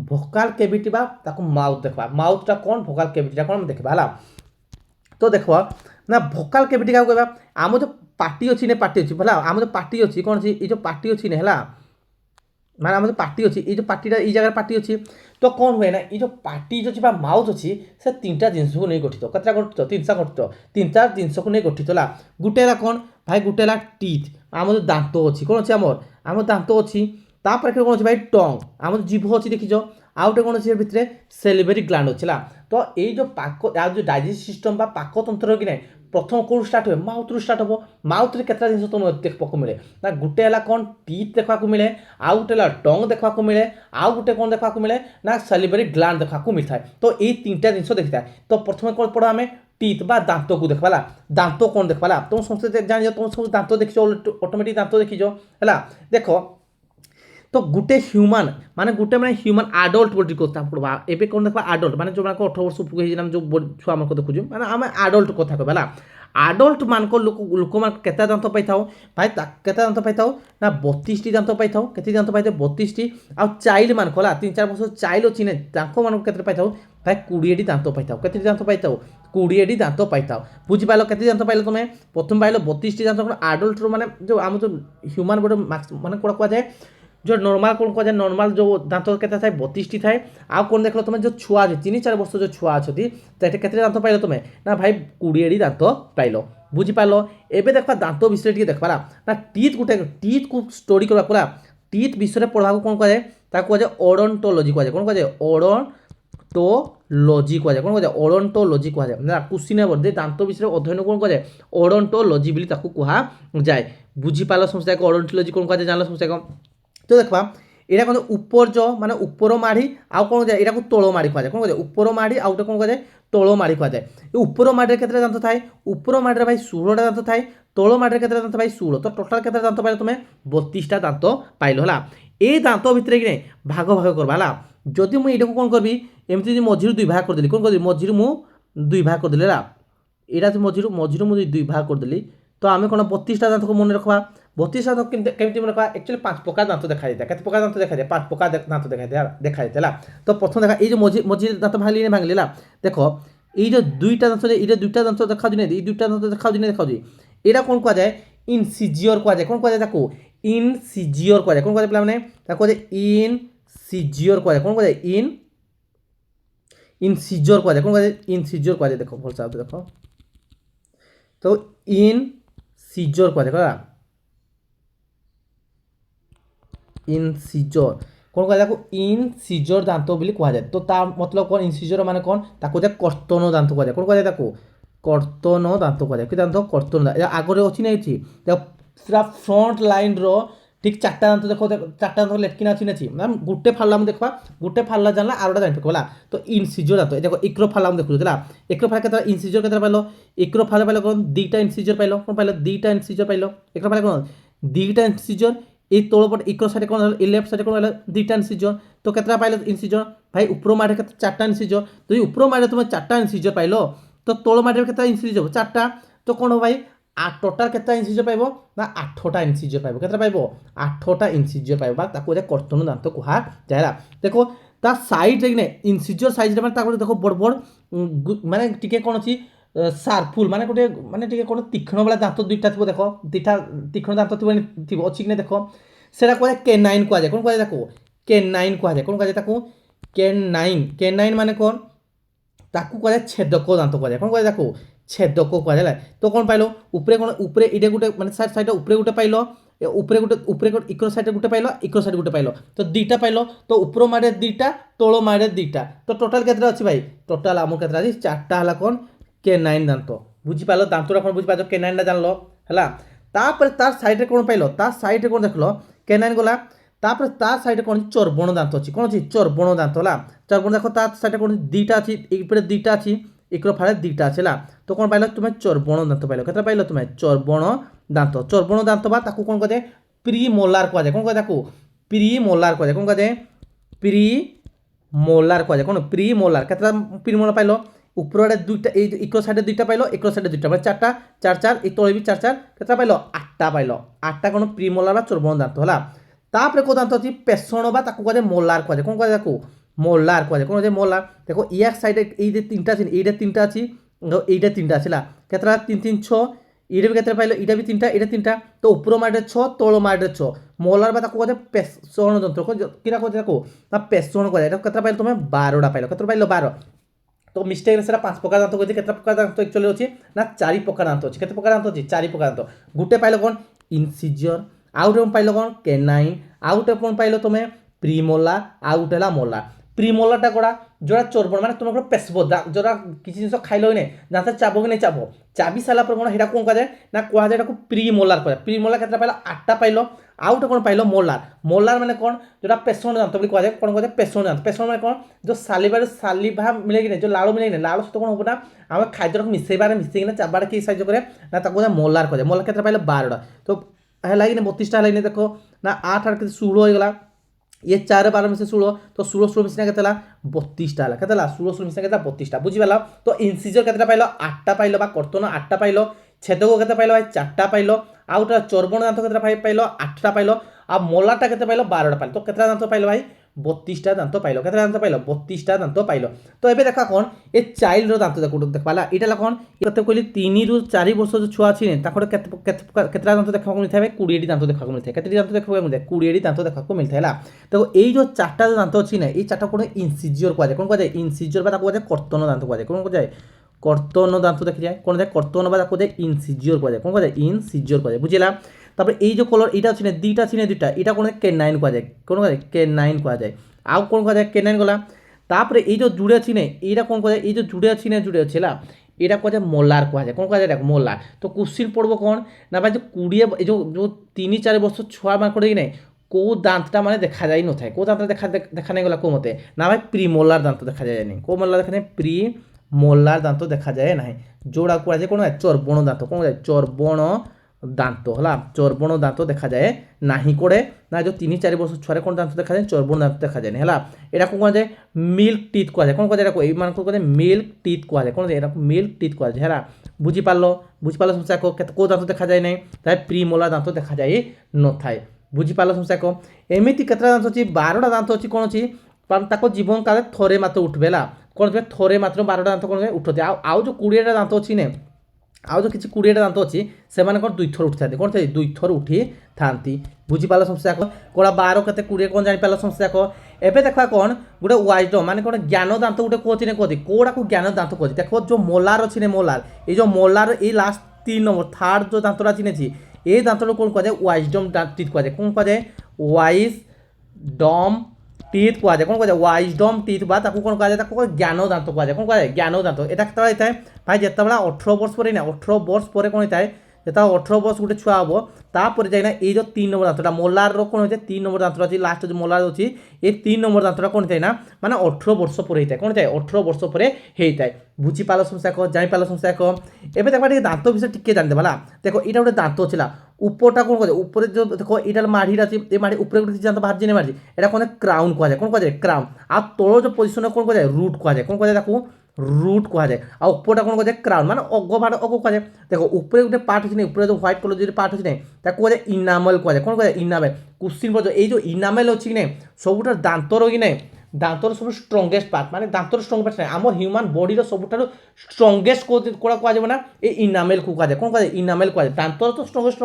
ଭୋକାଲ କ୍ୟାଭିଟି ବା ତାକୁ ମାଉଥ ଦେଖବା ମାଉଥଟା କ'ଣ ଭୋକାଲ କ୍ୟାଭିଟିଟା କ'ଣ ଦେଖିବା ହେଲା ତ ଦେଖବା ନା ଭୋକାଲ କ୍ୟାଭିଟି କାହାକୁ କହିବା ଆମ ଯେଉଁ ପାଟି ଅଛି ନା ପାଟି ଅଛି ହେଲା ଆମ ଯେଉଁ ପାଟି ଅଛି କ'ଣ ଅଛି ଏଇ ଯେଉଁ ପାଟି ଅଛି ନା ହେଲା ମାନେ ଆମ ଯେଉଁ ପାଟି ଅଛି ଏଇ ଯେଉଁ ପାଟିଟା ଏଇ ଜାଗାରେ ପାଟି ଅଛି ତ କ'ଣ ହୁଏ ନା ଏଇ ଯେଉଁ ପାଟି ଯେଉଁ ଅଛି ବା ମାଉଥ ଅଛି ସେ ତିନିଟା ଜିନିଷକୁ ନେଇ ଗଠିତ କେତେଟା ଗଠିତ ତିନିଟା ଜିନିଷକୁ ନେଇ ଗଠିତ ହେଲା ଗୋଟେ ହେଲା କ'ଣ ଭାଇ ଗୋଟେ ହେଲା ଟିଥ୍ ଆମ ଯେଉଁ ଦାନ୍ତ ଅଛି କ'ଣ ଅଛି ଆମ ଦାନ୍ତ ଅଛି ତାପରେ କ'ଣ ଅଛି ଭାଇ ଟଙ୍ଗ ଆମର ଜିଭ ଅଛି ଦେଖିଛ ଆଉ ଗୋଟେ କ'ଣ ଅଛି ଏ ଭିତରେ ସେଲିଭେରୀ ଗ୍ଲାଣ୍ଡ ଅଛି ହେଲା ତ ଏଇ ଯେଉଁ ଆଉ ଯେଉଁ ଡାଇଜେସିଭ୍ ସିଷ୍ଟମ୍ ବା ପାକତନ୍ତ୍ର କି ନାହିଁ ପ୍ରଥମ କେଉଁଠୁ ଷ୍ଟାର୍ଟ ହୁଏ ମାଉଥରୁ ଷ୍ଟାର୍ଟ ହେବ ମାଉଥରେ କେତେଟା ଜିନିଷ ତୁମେ ଦେଖିବାକୁ ମିଳେ ନା ଗୋଟେ ହେଲା କ'ଣ ଟିଥ୍ ଦେଖିବାକୁ ମିଳେ ଆଉ ଗୋଟେ ହେଲା ଟଙ୍ଗ ଦେଖିବାକୁ ମିଳେ ଆଉ ଗୋଟେ କ'ଣ ଦେଖିବାକୁ ମିଳେ ନା ସେଲିଭେରୀ ଗ୍ଲାଣ୍ଡ ଦେଖିବାକୁ ମିଳିଥାଏ ତ ଏଇ ତିନିଟା ଜିନିଷ ଦେଖିଥାଏ ତ ପ୍ରଥମେ କ'ଣ ପଢ଼ ଆମେ টিথ বা দাঁতକୁ দেখবা ହେଲା ଦାନ୍ତ କ'ଣ ଦେଖବା ହେଲା ତୁମ ସମସ୍ତେ ଜାଣିଛ ତୁମ ସବୁ ଦାନ୍ତ ଦେଖିଛ ଅଟୋମେଟିକ୍ ଦାନ୍ତ ଦେଖିଛ ହେଲା ଦେଖ তো গোটে হ্যুমান মানে গোটে মানে হ্যুমান আডল্ট বডি কথা পড়বা এবে কোন দেখবা আডল্ট মানে যে 18 বর্ষ উপরে হয়ে যে ছুয়া মান দেখুছু মানে আমি আডল্ট কথা কবা ହେଲା আডল্ট মানক লোক মান কেতে দান্ত পাইথাও ভাই কেতে দান্ত পাইথাও না 32টি দান্ত পাইথাও কেতে দান্ত পাইথাও 32টি আর চাইল্ড মানক হলা 3-4 বছর চাইল্ড ଅଛି না ତାଙ୍କ ମାନଙ୍କୁ କେତେ ପାଇଥାଉ ଭାଇ 20ଟି ଦାନ୍ତ ପାଇଥାଉ କେତେଟି ଦାନ୍ତ ପାଇଥାଉ 20ଟି ଦାନ୍ତ ପାଇଥାଉ ବୁଝିପାରିଲ କେତେ ଦାନ୍ତ ପାଇଲ ତମେ ପ୍ରଥମ ପାଇଲ 32ଟି ଦାନ୍ତ ଆଡଲ୍ଟର ମାନେ ଯେଉଁ ଆମ ଯେଉଁ ହ୍ୟୁମାନ ବଡି ମାନେ କୋଡ଼ା କୁହାଯାଏ जो नॉर्मल कौन कह नॉर्मल जो दांत केते थाए 32टी थाए आउ कौन देख तुम जो छुआ 3-4 वर्ष जो छुआ अच्छी केते दांत पाइल तुम ना भाई 20टी दांत पाइल बुझिपार एवं देखा दांत विषय देखा ना टीथ गोटे टीथ को स्टडी करवा पूरा टीथ विषय पढ़ा कौन कह जाए ओडोंटोलॉजी कह कौन कह जाए ओडोंटोलॉजी कह जाए कौन कह जाए ओडोंटोलॉजी कह जाए ना क्वेश्चन है बोधे दांत विषय अध्ययन कौन कह जाए ओडोंटोलॉजी कह जाए बुझिपार समस्या ओडोंटोलॉजी कौन कह जाए जान समस्या तो देखा यहाँ कौन ऊपर जो माने ऊपर माड़ी आउ कौन जाए यहाँ तल माड़ी कह जाए कौन कह ऊपर माड़ी आउ कौन कह जाए तल माड़ी कह जाए ऊपर माड़ी केते दांत थाए ऊपर माड़ी भाई 16टा दांत थाए तल माड़ी केते दांत भाई 16 तो टोटाल केते दांत पाइल तुम 32टा दांत पाइल है ये दांत भितर कि भाग भाग करवा है जदि मुझे यहाँ कौन करी एमती मझिरू 2 भाग करदेली कौन कर मझिरू मु 2 भाग करदेली है यहाँ मझिरू मुझे 2 भाग करदेली तो आम कौन 32टा दांत को मन रखा 32टा दांत केमती मन रखा एक्चुअली 5 प्रकार दांत देखा जाए केते प्रकार दांत देखा जाए 5 प्रकार दांत देखा जाए तो प्रथम देखा ये जो मझी दांत भांगली भांगली देख ये जो 2टा दांत ये 2टा दांत देखा ये 2टा दांत देखा देखा यहाँ कौन कह जाए इनसिजियर कह जाए कौन कह जाए इनसिजियर कह जाए कौन कह जाए पे इनसिजियर कह जाए कौन कह जाए इनसिजियर कह जाए कौन कह जाए इनसिजियर कह जाए देख भल देख तो इनसिजियर कह जाए इनसिजर কোন কুয়া যাকু ইনসিজর দাঁত বলি কুয়া যায়। তো তার মতলব কোন ইনসিজর মানে কোন তাকু যে কর্তন দাঁত কুয়া যায়। কোন কুয়া যায় তাকু কর্তন দাঁত কুয়া যায়। কি দাঁত কর্তন দাঁত আগরে অছি না এটি দেখ পুরা ফ্রন্ট লাইন র ঠিক চারটা দাঁত দেখো চারটা দাঁত লেটকিন আছে না ম্যাম গুটে ফাড়লাম দেখবা গুটে ফাড়লা জানলা আরোটা জানি পালা তো ইনসিজর দাঁত দেখো ইক্রো ফাড়লাম দেখো বুঝলা ইক্রো ফাড়া কেতরা ইনসিজর কেতরা পাইলো ইক্রো ফাড়া পাইলো কোন দুইটা ইনসিজর পাইলো কোন পাইলো দুইটা ইনসিজর পাইলো ইক্রো ফাড়া কোন দুইটা ইনসিজর এই তলপট ইক্রো সাইডে কোন এই লেফট সাইডে কোন হলো দুইটা ইনসিজর তো কেতরা পাইলো ইনসিজর ভাই উপর মাঠে ক্ষেত্রে চারটা ইনসিজর যদি উপর মাঠে তোমার চারটা ইনসিজর পাইলো তো তল মাঠের ক্ষেত্রে ইনসিজর চারটা তো কোন ভাই টোটাল কেতটা ইনসিজর পাইব না 8টা ইনসিজর পাইব কেতটা পাইব 8টা ইনসিজর পাইব বা তাকে যে কর্তন দাঁত কুহা যায় দেখো তার সাইড কিনে ইনসিজর সাইজরে মানে তারপরে দেখো বড় বড় মানে টিকে কোন ଅଛି সার্ফুল মানে গোটে মানে টিকে কোন তীক্ষ্ণ বেলা দাঁত দুইটা থিব দেখো দুইটা তীক্ষ্ণ দাঁত থিব ଅଛି কিনে দেখো সেটা কুয়া কেনাইন কুয়া যায় কোন কুয়া যায় তাকু কেনাইন কুয়া যায় কোন কুয়া যায় তাকু কেনাইন মানে কোন তাকু কুয়া যায় ছেদক দাঁত কুয়া যায় কোন কুয়া যায় তাকু ছেদক কুয়া যায় তো কোন পাইলো উপরে ইডে গুটে মানে সাইডটা উপরে গুটে পাইলো উপরে ইকর সাইডে গুটে পাইলো ইকর সাইডে গুটে পাইলো তো দুইটা পাইলো তো উপর মাড়ে দুইটা তল মাড়ে দুইটা তো টোটাল কেতটা আছে ভাই টোটাল আমার কেতটা আছে চারটা হলা কোন কেনাইন দাঁত বুঝি পাইলো দাঁতটা কোন বুঝি পাইছো কেনাইনটা জানলো হলা তারপরে তার সাইডে কোন পাইলো তার সাইডে কোন দেখলো কেনাইন গলা তারপরে তার সাইডে কোন চর্বণ দাঁত আছে কোন আছে চর্বণ দাঁত হলা চর্বণ দেখো তার সাইডে কোন দুইটা আছে এইপরে দুইটা আছে ইকরো ফাড়ে দুইটা আছে হলা তো কোন পাইলো তুমি চর্বণ দাঁত পাইলো কেতটা পাইলো তুমি চর্বণ দাঁত বা তাকু কোন কাজে প্রি মোলার কুয়া যায় কোন কাজে তাকু প্রি মোলার কুয়া যায় কোন কাজে প্রি মোলার কুয়া যায় কোন প্রি মোলার কেতটা প্রি মোলার পাইলো উপরে দুইটা এই ইকো সাইডে দুইটা পাইলো ইকো সাইডে দুইটা মানে চারটা চার চার এই তলবি চার চার কেতটা পাইলো 8টা পাইলো 8টা কোন প্রি মোলার বা চর্বণ দাঁত হলা তারপরে কোন দাঁত আছে পেছন বা তাকু কাজে মোলার কুয়া যায় কোন কাজে তাকু মোলার কুয়া যায় কোন কাজে মোলার দেখো ইয়ার সাইডে এই যে তিনটা আছে এইটা তিনটা আছে এইটা তিনটা আছে কেতটা 3 3 6 এটা বি কেতটা পাইলো এটা বি তিনটা এটা তিনটা তো উপর মাঠে 6 তল মাঠে 6 মোলার বা তাকু কাজে পেছন যন্ত্র কিরা কাজে তাকু না পেছন কুয়া যায় এটা কেতটা পাইলো তুমি 12টা পাইলো কেতটা পাইলো 12 তো মিস্টেক সেটা 5 প্রকার দাঁত কইছে কেতটা প্রকার দাঁত একচুয়ালি আছে না 4 প্রকার দাঁত আছে কেতে প্রকার দাঁত আছে 4 প্রকার দাঁত গুটে পাইলো কোন ইনসিজর আউট পাইলো কোন কেনাইন আউট কোন পাইলো তুমি প্রিমোলা আউট হেলা মোলা প্রিমোলাটা করা जोड़ा चर्बण माने तुम पेशब जोड़ा किसी जिन खाइल ना दाँत चाब कि नहीं चाब चाबी सारा पर कौन कौन कह जाए ना कह जाए प्री मोलार कह प्री मोलार केतटा पाइल 8टा पाइल आउट कौन पाइल मोलार माने कौन जोड़ा पेशण दाँत कह जाए कौन कह जाए पेशण दाँत पेशण माने कौन जो सालिभा मिले कि जो लाड़ मिले कि लाड़ सहित कौन हम ना आम खाद्य मिसेबार मिसेकिना चाबार कि साहय करे ना मोलार कह जाए मोलार केतटा पाइल 12टा तो है कि 32टा है देखो ना 8 और 16 हो गला ये 4 12 मिसे 16 तो 16 मिसिना केतला 32टा हला केतला 16 मिसिना केतला 32टा बुझी पाला तो इनसिजर केतटा पाइलो 8टा पाइलो बा कर्तन 8टा पाइलो छेदक केते पाइलो भाई 4टा पाइलो आउट चर्बण दांत केतटा पाइलो 8टा पाइलो आ मोलाटा केते पाइलो 12टा पाइलो तो केतटा दांत पाइलो भाई 32टा दांत पाइलो केतटा दांत पाइलो 32टा दांत पाइलो तो एबे देखा कोन ए चाइल्ड रो दांत देख पाला एटा कोन कते कहली 3 रु 4 वर्ष जो छुआ छी ताकर केतटा दांत देखा को मिलथाय भाई 20टी दांत देखा को मिलथाय केतटी दांत देखा को मिलथाय 20टी दांत देखा को मिलथाय हला तो एई जो चारटा दांत अछि ना एई चारटा कोन इनसिजर को जाय कोन को जाय इनसिजर बा ताको जाय कर्तन दांत को जाय कोन को जाय कर्तन दांत देखि जाय कोन जाय कर्तन बा ताको जाय इनसिजर को जाय कोन को जाय इनसिजर को जाय बुझिला তারপরে এই যে কলর এটা আছে না দুইটা এটা কোন কেনাইন কোয়া যায় কোন কোয়া যায় কেনাইন কোয়া যায় আউ কোন কোয়া যায় কেনাইন গলা তারপরে এই যে জুড়ে আছে না এইটা কোন কোয়া যায় এই যে জুড়ে আছে না এটা কোয়া যায় মোলার কোয়া যায় কোন কোয়া যায় দেখ মোলার তো কোশ্চিন পড়বো কোন না ভাই যে 20 এই যে 3-4 বছর ছুয়া মান করে নাই কেউ দাঁতটা মানে দেখা যায় নথায় কেউ দাঁতটা দেখা নাই গলা কোমতে না ভাই প্রিমোলার দাঁত দেখা যায় না কোউ মোলার দেখা নাই প্রিমোলার দাঁত দেখা যায় না जोड़ा কোয়া যায় কোন চর্বণ দাঁত কোন যায় চর্বণ दांत है चर्बण दांत देखा जाए ना करे ना जो 3-4 वर्ष छुआ कौन दांत देखा जाए चर्बण दांत देखा जाए है यहाँ कौन कह जाए मिल्क टीथ कह जाए कौन कह जाए मान कह जाए मिल्क टीथ कह जाए कौन जाए मिल्क टीथ कह जाए है बुझीपाल समस्या को कौ दांत देखा जाए ना ताई प्रीमोलार दांत देखा जाए न थाए बुझीपाल समस्या को एमती केतटा दांत अच्छी 12टा दांत अच्छी कौन अच्छी ताको जीवन काल थरे मात्र उठबे कौन थरे मात्र 12टा दांत कौन उठते आउ जो 20टा दांत अच्छी ने आउ जो किसी 20टा दांत अच्छी से कौन 2 थर उठी था कौन थे 2 थर उठी था बुझीपाल समस्या को कौड़ा 12 के 20 कौन जापार समस्या को एवं देखा कौन गोटे वाइजडम माने कौन ज्ञान दांत गोटे कहती ना कहती कौड़ा को ज्ञान दांत कहती देखो जो मोलार अच्छी ने मोलार ये जो मोलार ये लास्ट 3 नंबर थर्ड जो दांतटा चिन्हे ये दांत कौन कह जाए वाइजडम टीथ कह जाए कौन कह जाए वाइज डम টিথ কুହାଯାଏ କ'ଣ କୁହାଯାଏ ୱାଇଜଡମ୍ ଟିଥ୍ ବା ତାକୁ କ'ଣ କୁହାଯାଏ ତାକୁ ଜ୍ଞାନ ଦାନ୍ତ କୁହାଯାଏ କ'ଣ କୁହାଯାଏ ଜ୍ଞାନ ଦାନ୍ତ ଏଇଟା କେତେବେଳେ ହେଇଥାଏ ଭାଇ ଯେତେବେଳେ 18 ବର୍ଷ ପରେ ନା 18 ବର୍ଷ ପରେ କ'ଣ ହେଇଥାଏ যেটা 18 বর্ষ গোটে ছুয়া হব তাপরে যাই না এই যে 3 নম্বর দাঁতটা মোলার কোণ হয়েছে 3 নম্বর দাঁতটা আছে লাস্ট যে মোলার আছে এই 3 নম্বর দাঁতটা কোণ থাকে না মানে 18 বর্ষ পরে হইতায় কোণ থাকে 18 বর্ষ পরে হইতায় বুঝি পাল সমস্যা কহ জানি পাল সমস্যা কহ এবে দেখবা টিকে দাঁত বিষয়ে টিকে জানি দেবা দেখো এটা গোটে দাঁত ছিল উপরটা কোণ কুয়া উপরে যে দেখো এটার মাড়িটা আছে এই মাড়ি উপরে গোটে দাঁত বাহার জেনে মাড়ি এটা কোণ ক্রাউন কুয়া যায় কোণ কুয়া যায় ক্রাউন আর তল যে পজিশন কোণ কুয়া যায় রুট কুয়া যায় কোণ কুয়া যায় তাকে রুট কুহযায় আর উপরটা কোণ কুহযায় ক্রাউন মানে অগ ভাগ অগ কুহযায় দেখো উপরে গোটে পার্ট আছে না উপরে যে হোয়াইট কলর যে পার্ট আছে না তাকে কুহযায় ইনামেল কুহযায় কোণ কুহযায় ইনামেল কোশ্চিন পড়ছে এই যে ইনামেল ଅଛି କି ନାହିଁ ସବୁଠାରୁ ଦାନ୍ତର କି ନାହିଁ ଦାନ୍ତର ସବୁ ଷ୍ଟ୍ରଙ୍ଗେଷ୍ଟ ପାର୍ଟ ମାନେ ଦାନ୍ତର ଷ୍ଟ୍ରଙ୍ଗ ପାର୍ଟ ନାହିଁ ଆମ ହ୍ୟୁମାନ୍ ବଡିର ସବୁଠାରୁ ଷ୍ଟ୍ରଙ୍ଗେଷ୍ଟ କୋଉଟା କୁହାଯିବ ନା ଏ ଇନାମେଲକୁ କୁହାଯାଏ କ'ଣ କୁହାଯାଏ ଇନାମେଲ କୁହାଯାଏ ଦାନ୍ତର ତ ଷ୍ଟ୍ରଙ୍ଗେଷ୍ଟ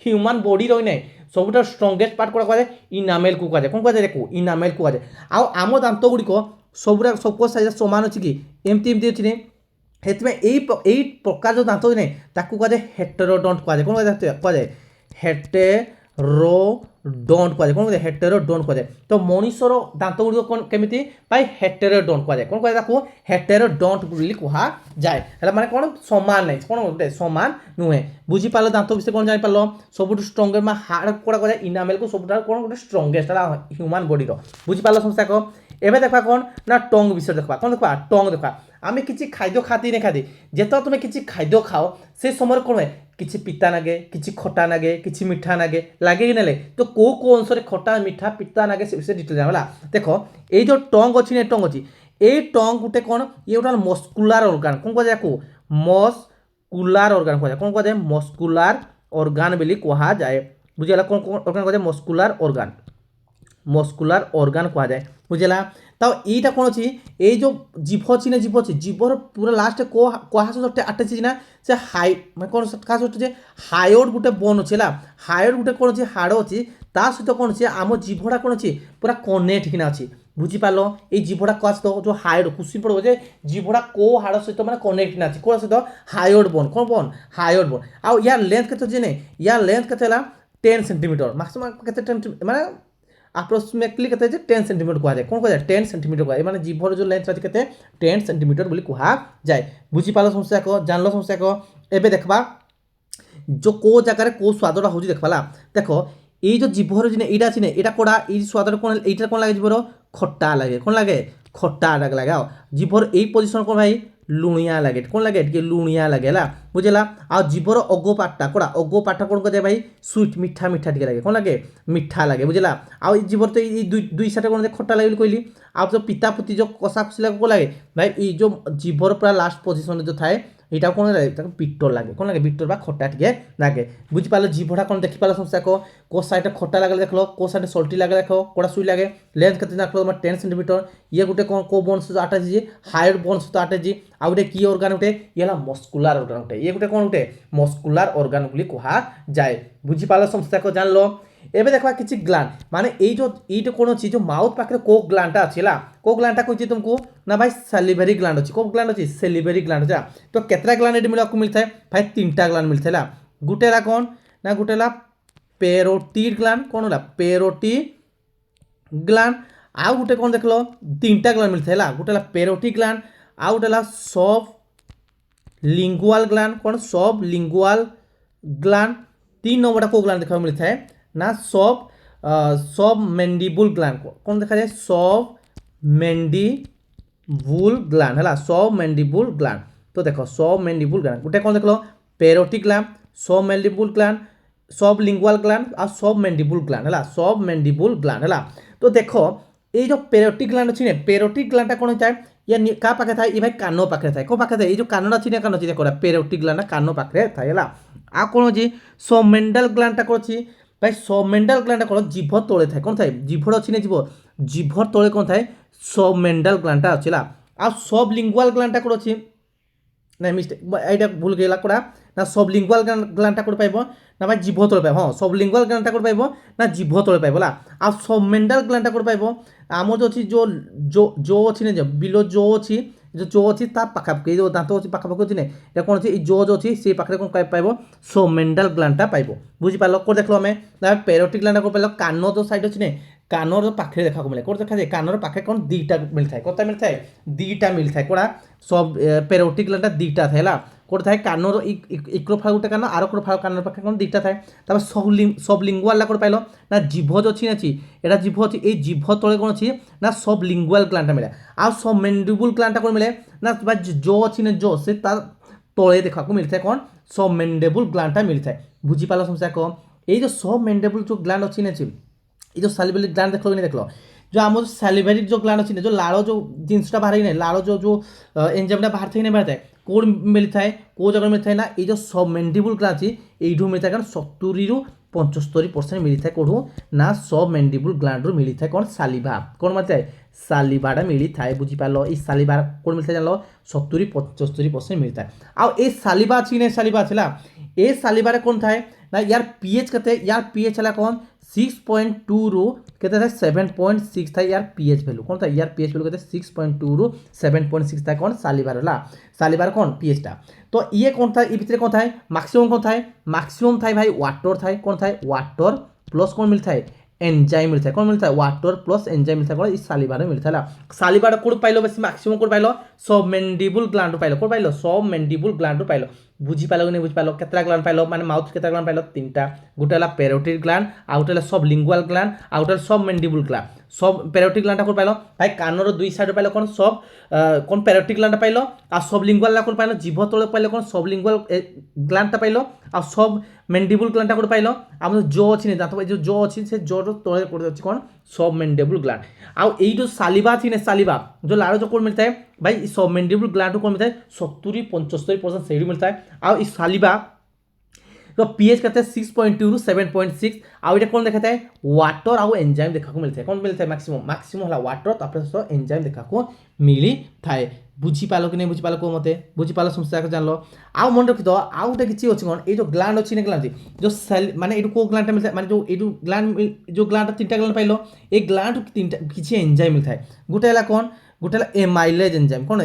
ହ୍ୟୁମାନ୍ ବଡିର ହିଁ ନାହିଁ ସବୁଠାରୁ ଷ୍ଟ୍ରଙ୍ଗେଷ୍ଟ ପାର୍ଟ କୋଉଟା କୁହାଯାଏ ଇନାମେଲକୁ କୁହାଯାଏ କ'ଣ କୁହାଯାଏ ଦେଖୁ ଇନାମେଲକୁ କୁହାଯାଏ ଆଉ ଆମ ଦାନ୍ତ ଗୁଡ଼ିକ ସବୁଗୁଡ଼ା ସବୁ ସାଇଜ୍ ସମାନ ଅଛି କି ଏମିତି ଏମିତି ଅଛି ନି ସେଥିପାଇଁ ଏଇ ପ୍ରକାର ଯେଉଁ ଦାନ୍ତ ନାହିଁ ତାକୁ କୁହାଯାଏ ହେଟେରୋଡଣ୍ଟ କୁହାଯାଏ କ'ଣ କୁହାଯାଏ ହେଟେରୋଡଣ୍ଟ କୁହାଯାଏ କ'ଣ କୁହାଯାଏ ହେଟେରୋଡଣ୍ଟ କୁହାଯାଏ ତ ମଣିଷର ଦାନ୍ତ ଗୁଡ଼ିକ କ'ଣ କେମିତି ଭାଇ ହେଟେରୋଡଣ୍ଟ କୁହାଯାଏ କ'ଣ କୁହାଯାଏ ତାକୁ ହେଟେରୋଡଣ୍ଟ ବୋଲି କୁହାଯାଏ ହେଲା ମାନେ କ'ଣ ସମାନ ନାହିଁ କ'ଣ ଗୋଟେ ସମାନ ନୁହେଁ ବୁଝିପାରିଲ ଦାନ୍ତ ବିଷୟରେ କ'ଣ ଜାଣିପାରିଲ ସବୁଠୁ ଷ୍ଟ୍ରଙ୍ଗେଷ୍ଟ ମାନେ ହାର୍ଡ଼ କୋଉଟା କୁହାଯାଏ ଇନାମେଲକୁ ସବୁଠାରୁ କ'ଣ ଗୋଟେ ଷ୍ଟ୍ରଙ୍ଗେଷ୍ଟ ହେଲା ହ୍ୟୁମାନ୍ ବଡିର ବୁଝିପାରିଲ ସମସ୍ୟା କହ এবে দেখবা কোণ না টং বিষয় দেখবা কোণ দেখবা টং দেখবা আমি কিছু খাদ্য খাতে না খাতে যেত তুমি কিছু খাদ্য খাও সেই সময় কোণ হয় কিছু পিতা লাগে কিছু খটা লাগে কিছু মিঠা লাগে লাগে কি নালে তো কেউ কেউ অংশে খটা মিঠা পিতা লাগে সে বিষয়ে ডিটেল জানা দেখ এই যে টং অছি না টং অছি এই টং গোটে কোণ ইয়ে গোটা মস্কুলার অর্গান কোণ কুয়া যায় মস্কুলার অর্গান কুয়া যায় কোণ কুয়া যায় মস্কুলার অর্গান বলি কুয়া যায় বুঝিলা কোণ অর্গান কুয়া যায় মস্কুলার অর্গান কুয়া যায় বুঝলা তাও এইটা কোণ অছি এই যে জিভ অছি না জিভ অছি জিভর পুরা লাস্টে কুয়া সহ আটেছি না সে হাই মানে কোণ কাହା ସହିତ ଯେ ହାୟୋଡ଼ ଗୋଟେ ବୋନ୍ ଅଛି ହେଲା ହାୟୋଡ଼ ଗୋଟେ କ'ଣ ଅଛି ହାଡ଼ ଅଛି ତା ସହିତ କ'ଣ ଅଛି ଆମ ଜିଭଟା କ'ଣ ଅଛି ପୁରା କନେକ୍ଟ କିନା ଅଛି ବୁଝିପାରିଲ ଏଇ ଜିଭଟା କାହା ସହିତ ଯେଉଁ ହାୟୋଡ଼ କୁଶ୍ଚିନ୍ ପଡ଼ିବ ଯେ ଜିଭଟା କେଉଁ ହାଡ଼ ସହିତ ମାନେ କନେକ୍ଟ କିନା ଅଛି କେଉଁ ସହିତ ହାୟୋଡ଼ ବୋନ୍ କ'ଣ ବୋନ୍ ହାୟୋଡ଼ ବୋନ୍ ଆଉ ୟାର ଲେନ୍ଥ କେତେ ଅଛି ନାଇଁ ୟାର ଲେନ୍ଥ କେତେ ହେଲା 10 ସେଣ୍ଟିମିଟର ମାକ୍ସିମମ୍ କେତେ 10 ମାନେ ଆପ୍ରୋକ୍ସିମେଟଲି କେତେ ଯେ 10 ସେଣ୍ଟିମିଟର କୁହାଯାଏ କ'ଣ କୁହାଯାଏ 10 ସେଣ୍ଟିମିଟର କୁହାଯାଏ ମାନେ ଜିଭର ଯେଉଁ ଲେନ୍ଥ ଅଛି କେତେ 10 ସେଣ୍ଟିମିଟର ବୋଲି କୁହାଯାଏ ବୁଝିପାରିଲ ସମସ୍ୟା କହ ଜାଣିଲ ସମସ୍ୟା କହ ଏବେ ଦେଖବା जो को जगार को स्वादटा हूँ देखा देख ये जो जीभर यहाँ अच्छी ना यहाँ कौड़ा ये स्वाद कौन यहाँ कौन लगे जीभर खट्टा लगे कौन लगे खट्टा लगे जीभर यही पोजिशन कौन भाई लुणिया लगे कौन लगे टे लुणिया लगे है बुझेगा आ जीभर अगो पार्टा कौड़ा अगो पार्टा कौन कहे भाई स्वीट मीठा मीठा टे लगे कौन लगे मीठा लगे बुझेगा आ जीभर तो ये दुई साइड कौन खट्टा लगे कहली आ जो पिता पुती जो कषा खुशी लगे कौन लगे भाई ये जो जीभर पूरा लास्ट पोजिशन जो थाए এটা কোণ লাগে তাকে বিট্টর লাগে কোণ লাগে বিট্টর বা খটা টিকে লাগে বুঝিপারল জিভটা কোণ দেখিপারল সমস্যা কো সাইডে খটা লাগে দেখলো কো সাইডে সল্টি লাগে দেখো কোড়া সুই লাগে লেন্থ কেতে দেখলো তোমার 10 সেন্টিমিটার ইয়ে গোটে কোণ কো বোন সহ আটাজি হায়ার বোন সহ আটাজি আর গোটে কি অর্গান গোটে ইয়ে হল মস্কুলার অর্গান গোটে ইয়ে গোটে কোণ গোটে মস্কুলার অর্গান বলি কুহা যায় বুঝিপারল সমস্যা জানলো এবে দেখবা কিছু গ্ল্যান্ড মানে এইটা কোণ আছে যে মাউথ পাখে কো গ্ল্যান্ডটা আছে হলা কো গ্ল্যান্ডটা কইছি तुमको ना भाई सैलिवरी ग्लैंड अच्छी कौ ग्लैंड अच्छी सैलिवरी ग्लैंड अच्छा तो केतरा ग्लैंड ये मिलवा मिलता है भाई 3टा ग्लैंड मिलता है गुटेला कौन ना गुटेला पेरोटिड ग्लैंड कौन होला पेरोटिड ग्लैंड आउ गुटे कौन देख लो 3टा ग्लैंड मिलता है गुटेला पेरोटिड ग्लैंड आउ गुटेला सब लिंगुअल ग्लैंड कौन सब लिंगुअल ग्लैंड 3 नंबर को ग्लैंड देखा मिलता है ना सब मैंडिबुल ग्लैंड कौन देखा जाए सब मैंडिबुल ग्लैंड है सब मैंडिबुल ग्लैंड तो देखो सब मैंडिबुल ग्लैंड गोटे कौन देख लो पेरोटिक ग्लैंड सब मैंडिबुल ग्लैंड सब लिंगुअल ग्लैंड और सब मैंडिबुल ग्लैंड है सब मैंडिबुल ग्लैंड है तो देखो ये जो पेरोटिक ग्लैंड अच्छी पेरोटिक ग्लैंड कौन होता है या क्या पाखे था ये भाई कानो पाखे था कौ पाखे था ये जो कान अच्छी ना कान अच्छी देखो पेरोटिक ग्लैंड कानो पाखे था है आ कौन अच्छी सबमेंडल ग्लैंड कौन अच्छी भाई सबमेंडल ग्लैंड कौन जीभ तले था कौन था जीभर अच्छी ना जीभर तले कौन था सबमेंडल ग्लैंडटा अच्छी आ सब लिंगुअल ग्लैंडटा कौन अच्छी ना मिस्टेक ये भूल गला कौड़ा ना सब लिंगुअल ग्लैंडटा कौन पाइब ना भाई जीभ तले पाइब हाँ सब लिंगुअल ग्लैंडटा कौन पाइब ना जीभ तले पाइब आ सबमेंडल ग्लैंडटा कौन पाइब आम जो अच्छी जो अच्छी ना बिलो जो अच्छी जो अच्छी पाखापाखि जो दांत अच्छी पाखापाखि अच्छी ना कौन अच्छी जो अच्छी से पाखे कौन पाइब सबमेंडल ग्लैंडटा पाइब बुझिपार कौन देख आम पेरोटिक ग्लैंड कौन पाइल कान जो साइड अच्छी ना कानर पाखे देखा मिले कौन देखा जाए कानर पाखे कौन दीटा मिलता है कौन मिलता है दीटा मिलता है कौड़ा सब पेरोटी ग्लैंड दीटा था है कौन था कानर इक्रो फाल गोटे कान आर फाल कानर पाखे कौन दीटा था सब लिंगुआल कौन पाइल ना जीभ जो अच्छी अच्छी एटा जीभ अच्छी ये जीभ तले कौन अच्छी ना सब लिंगुआल ग्लैंड मिले आ सब मैंडिबुल ग्लैंड कौन मिले ना जो अच्छी ना जो से तले देखा मिलता है कौन सब मैंडिबुल ग्लैंड मिलता है बुझीपाल समस्या कौन ये जो सब मैंडिबुल जो ग्लैंड अच्छी ना ये जो सालिवरी ग्लैंड देख लो देख लो जो आम सालिवरी जो ग्लैंड अच्छी जो लाड़ जो जिनसा बाहर ना लाड़ जो एंजाइमटा बाहर थी बाहर थाए कौन मिलता है कौ जगह मिलता है ना ये जो सब मैंडिबुल ग्लैंड अच्छी यू मिलता है कारण 70-75% मिलता है कौटू ना सब मैंडिबुल ग्लैंड रू मिलता है कौन सालिभा कौन मिलता है सालिभाटा मिलता है बुझीपाल ये सालिभा कौन मिलता है जान लो 70-75% मिलता है आउ ये सालिभा अच्छी ना सालिभा अच्छी ये सालिभार कौन था ना यार पीएच कहते यार पीएच है कौन 6.2 रू कहते थे 7.6 था यार पीएच वैल्यू कौन था यार पीएच वैल्यू कहते 6.2 रू 7.6 था कौन सालिभार सालिभार कौन पीएचटा तो ये कौन था ये भितर कौन था मैक्सिमम कौन था मैक्सिमम था भाई वाटर था कौन था वाटर प्लस कौन मिलता है एंजाइम मिलता है कौन मिलता है वाटर प्लस एंजाइम मिलता है कौन इस सालिभार मिलता है सालिभार कौन पाइल बेसी मैक्सिमम कौन पाइल सब मैंडिबुल ग्लैंड पाइल कौन पाइल सब मैंडिबुल ग्लैंड पाइल बुझीपाल कि नहीं बुझीपाल केतटा ग्लैंड पाइल माने माउथ केतटा ग्लैंड पाइल 3टा गोटे है पेरोटिड ग्लैंड आ गोटे सब लिंगुआल ग्लैंड आ गोटे सब मैंडिबुल ग्लैंड सब पेरोटिड ग्लैंड कौन पाइल भाई कानर दुई साइड पाइल कौन सब कौन पेरोटिड ग्लैंड पाइल आ सब लिंगुआल कौन पाइल जीभ तले पाइल कौन सब लिंगुआल ग्लैंड पाइल आ सब मैंडिबुल ग्लैंड कौन पाइल आम जो अच्छी दाँत जो अच्छी से जो तले कौन सब मैंडिबुल ग्लैंड आउ जो सालिभा थी ना सालिभा जो लाड़ जो कौन मिलता है भाई सब मैंडिबुल ग्लैंड कौन मिलता है 70-75% से मिलता है आउ इस सालिभा तो पीएच कहते हैं 6.2 रू 7.6 आउ ये कौन देखा है वाटर आउ एंजाइम देखा को मिलता है कौन मिलता है मैक्सिमम है वाटर तापर एंजाइम देखा को मिली थाए बुझीपाल कि नहीं बुझीपाल को मते बुझीपाल समस्या को जान लो आउ मन रखि दो आउ गोटे किछि अछि कोन ए जो ग्लैंड अछि ने ग्लैंड जो सेल माने एडु को ग्लैंड मिलता है माने जो ग्लैंड जो ग्लैंड 3टा ग्लैंड पाइलो ए ग्लैंड 3टा किछि एंजाइम मिलता है गोटे है कौन गोटे है एमाइलेज एंजाइम कौन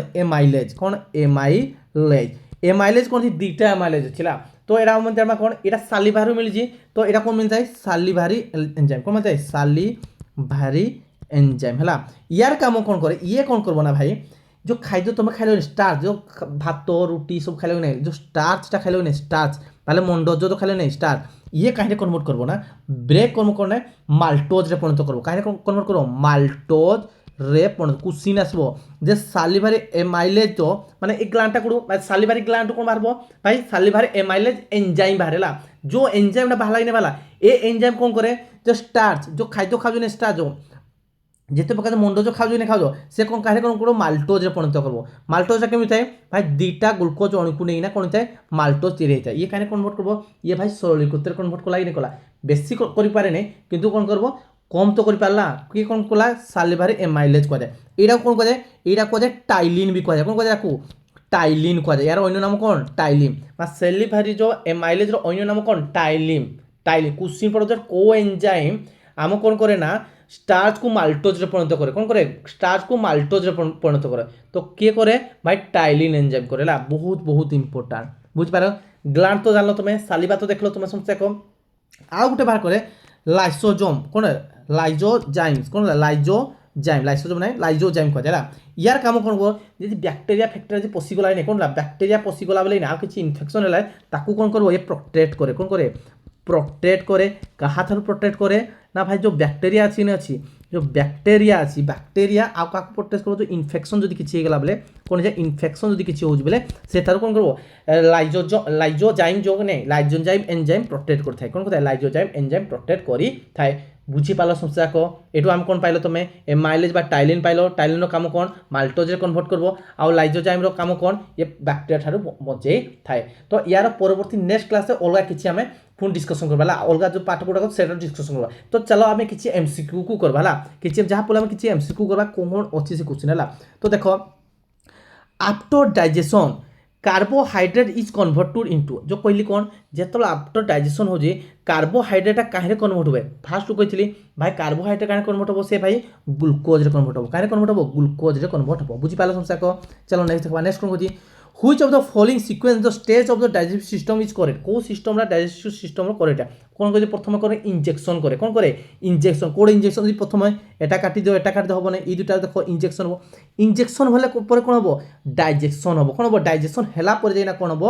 एमाइलेज कौन थी 2टा एमाइलेज छिला तो एरा मन कौन एटा सालिभारी मिलजी तो एटा कौन मिलता है सालिभारी एंजाइम कौन मिलता है सालिभारी एंजाइम है यार काम कौन करे ये कौन करबो ना भाई जो खाद्य तुम खाइल स्टार्च जो भात रुटी सब खाइल नहीं जो स्टार्चटा खाइल नहीं स्टार्च ताले मंडज जो खाइल नहीं स्टार्च ये कहीं कन्वर्ट करबो ना ब्रेक कन्वर्ट करना माल्टोज रे परिणत करबो कहीं कन्वर्ट करबो माल्टोज रे परिणत कुसिन आसबो जे सालिभारी एमाइलेज तो माने एक ग्लैंडटा करू सालिभारी ग्लैंड को मारबो भाई सालिभारी एमाइलेज एंजाइम बाहरेला जो एंजाइमटा बाहला ने वाला ए एंजाइम कौन करे जो स्टार्च जो खाद्य खाजो ने स्टार्च जो जिते प्रकार मंडज खाओ नहीं खाओ से कौन कहीं कौन करो माल्टोज परिणत करबो माल्टोज केमी थाए भाई 2टा ग्लूकोज अणुको नहीं कौन थाए माल्टोज तैयारी होता है ये कहीं कन्वर्ट करबो ये भाई सरलीकृत कन्वर्ट कला कि नहीं कला बेसी करि पारे नहीं किंतु कौन करबो कम तो कर पारा कि कौन कला सालिभारी एमाइलेज कह यहाँ कौन कह जाए टाइलिन भी कह कौन कह टाइलिन कह यार अन्य नाम कौन टाइलिन सालिभारी जो एमाइलेज अन्य नाम कौन टाइलिन टाइलिन क्वेश्चन पड़ो को एंजाइम आम कौन करे ना स्टार्च को माल्टोज रे परिणत करे कौन करे स्टार्च को माल्टोज रे परिणत करे तो किए करे भाई टाइलिन एंजाइम करे बहुत बहुत इंपोर्टेंट बुझ पार ग्लैंड तो जान लो तुम्हें सालिभा तो देख लो तुम्हें समस्या कम आउ गोटे बाहर करे लाइसोजोम कौन लाइजोजाइम्स कौन लाइसोजोम ना लाइजोजाइम कह यार काम कौन को जी बैक्टेरिया फैक्टेरिया पशिगला नहीं कौन बैक्टेरिया पशिगला बोले ना किसी इनफेक्शन है ताकू कौन कर ये प्रोटेक्ट करे कौन करे प्रोटेक्ट करे कहा प्रोटेक्ट करे ना भाई जो बैक्टेरिया अच्छी अच्छी जो बैक्टेरिया अच्छी बैक्टेरिया आउ क्या प्रोटेक्ट करो जो इनफेक्शन जो किसी होगा बोले कौन है इनफेक्शन जो किसी हो बोले से कौन करो लाइजोजाइम जो नहीं लाइजोजाइम एंजाइम प्रोटेक्ट करता है कौन कहता है लाइजोजाइम एंजाइम प्रोटेक्ट करी थाए बुझीपाल समस्या को एटू आम कौन पाइल तुम एमाइलेज टाइलिन पाइल टाइलिन काम कौन माल्टोज रे कन्वर्ट करबो आउ लाइजोजाइम काम कौन ये बैक्टेरिया ठारू बचे थाए तो यार परवर्ती नेक्स्ट क्लास अलग किसी आम पुणी डिस्कसन करवा अलग जो पाठ गुड़ाक से डिस्कसन करवा तो चलो आम किसी एमसीक्यू को करवा कि जहाँ बोले किसी एमसीक्यू करवा कौन अच्छी से क्वेश्चन है तो देख after digestion carbohydrate is converted into जो कहली कौन जो आफ्टर डाइजेशन हो कार्बोहाइड्रेट कहीं कन्वर्ट हुए फास्ट कही भाई कार्बोहाइड्रेट कहीं कन्वर्ट हो से भाई ग्लूकोज रे कन्वर्ट हो कहीं कन्वर्ट हो ग्लूकोज रे कन्वर्ट हो बुझीपाल समस्या को चलो नेक्स्ट देखा नेक्स्ट कौन कही which of the following sequence the stage of the digestive system is correct কেউ সিস্টমরা ডাইজেস্টিভ সিস্টমর করেক্ট কোন করে প্রথমে করে ইনজেকশন করে কোন করে ইনজেকশন কোড ইনজেকশন যদি প্রথমে এটা কাটি দিও এটা কাটি হব না এই দুটা দেখো ইনজেকশন হব ইনজেকশন হলে পরে কোন হব ডাইজেকশন হব কোন হব ডাইজেকশন হেলা পরে যাই না কোন হব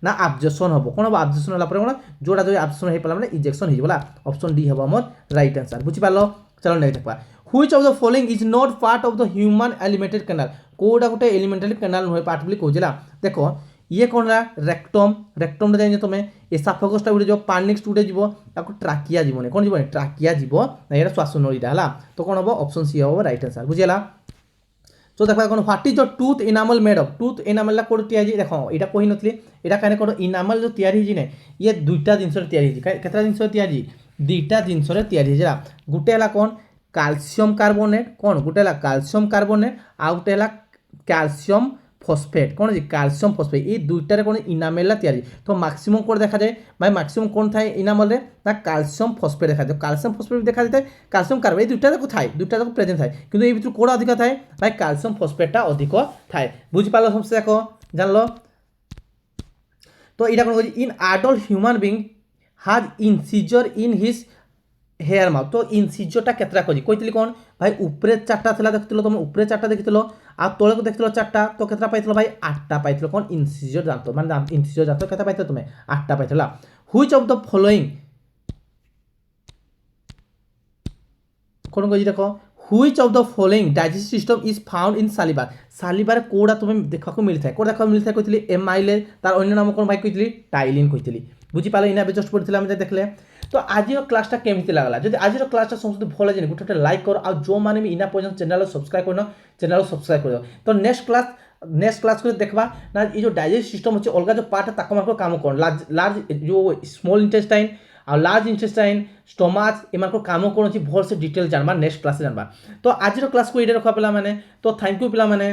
না আবজেকশন হব কোন হব আবজেকশন হলা পরে কোন যোড়া যদি আবজেকশন হই পালা মানে ইনজেকশন হই যাবলা অপশন ডি হব আমার রাইট आंसर বুঝি পারলো চলো নেক্সট দেখবা which of the following is not part of the human elementary canal Coda গোটে এলিমেন্টারি ক্যানাল নয় পার্ট বলি কହୁছিলা দেখো ইয়ে কোন রা রেক্টম রেক্টম জানি তুমি এসাফাগসটা উঠে যাব পার্নিক্স উঠে যাব তাকে ট্রাকিয়া জীবনে কোন জীবনে ট্রাকিয়া জীব না এটা শ্বাসনলীটা হলা তো কোন হব অপশন সি হব রাইট आंसर বুঝিলা তো দেখো এখন what is the tooth enamel made of tooth এনামেলটা কোড তৈরি দেখো এটা কই নথলি এটা কানে কোড এনামেল जो তৈরি হিজি নে ইয়ে দুইটা জিনিসরে তৈরি হিজি কেতরা জিনিসরে তৈরি দুইটা জিনিসরে তৈরি হিজি গুটে হলা কোন ক্যালসিয়াম কার্বনেট কোন গুটে হলা ক্যালসিয়াম কার্বনেট আর গুটে হলা ক্যালসিয়াম ফসফেট কোন যে ক্যালসিয়াম ফসফেট এই দুইটারে কোন ইনামেললা তৈরি তো ম্যাক্সিমাম কোড দেখা যায় ভাই ম্যাক্সিমাম কোন থাকে ইনামেলরে না ক্যালসিয়াম ফসফেট দেখা যায় ক্যালসিয়াম ফসফেট দেখা যায় ক্যালসিয়াম কার্বন এই দুইটা দেখো থাকে দুইটা দেখো প্রেজেন্ট থাকে কিন্তু এই ভিতরে কোড়া অধিক থাকে ভাই ক্যালসিয়াম ফসফেটটা অধিক থাকে বুঝি পারলো সমস্যা দেখো জানলো তো এটা কোন in adult human being has incisor in his her mouth তো ইনসিজরটা কেতটা করি কইতিলি কোন ভাই উপরে চারটা ଥିଲା দেখছিল তুমি উপরে চারটা দেখিছিল আর তলে দেখছিল চারটা তো কেতটা পাইছিল ভাই আটটা পাইছিল কোন ইনসিজর জানতো মানে ইনসিজর জানতো কেতটা পাইছিল তুমি আটটা পাইছিল হুইচ অফ দ্য ফলোইং কোন কই দেখো which of the following digestive system is found in saliva সালিভারে কোডা তুমি দেখাকু মিলিথায় কোড দেখাকু মিলিথায় কইতিলি এমাইলে তার অন্য নাম কোন ভাই কইতিলি টাইলিন কইতিলি বুঝি পারলে ইনা বেজস্ট পড়িছিলাম আমি দেখলে তো আজির ক্লাসটা কেমিতি লাগলা যদি আজির ক্লাসটা সমস্ত ভালো জানি গোটে লাইক কর আর যে মানে ইনা পর্যন্ত চ্যানেল সবসক্রাইব করন চ্যানেল সবসক্রাইব করে তো নেক্সট ক্লাস করে দেখবা না এই যে ডাইজেস্ট সিস্টম হচ্ছে অলগা যে পার্ট তাকে মার্ক কাম করন লার্জ जो স্মল ইন্টেস্টাইন আর লার্জ ইন্টেস্টাইন স্টমাচ এমার্ক কাম করন ভলসে ডিটেল জানবা নেক্সট ক্লাসে জানবা তো আজির ক্লাস কো এটা রখা পেলা মানে তো থ্যাংক ইউ পেলা মানে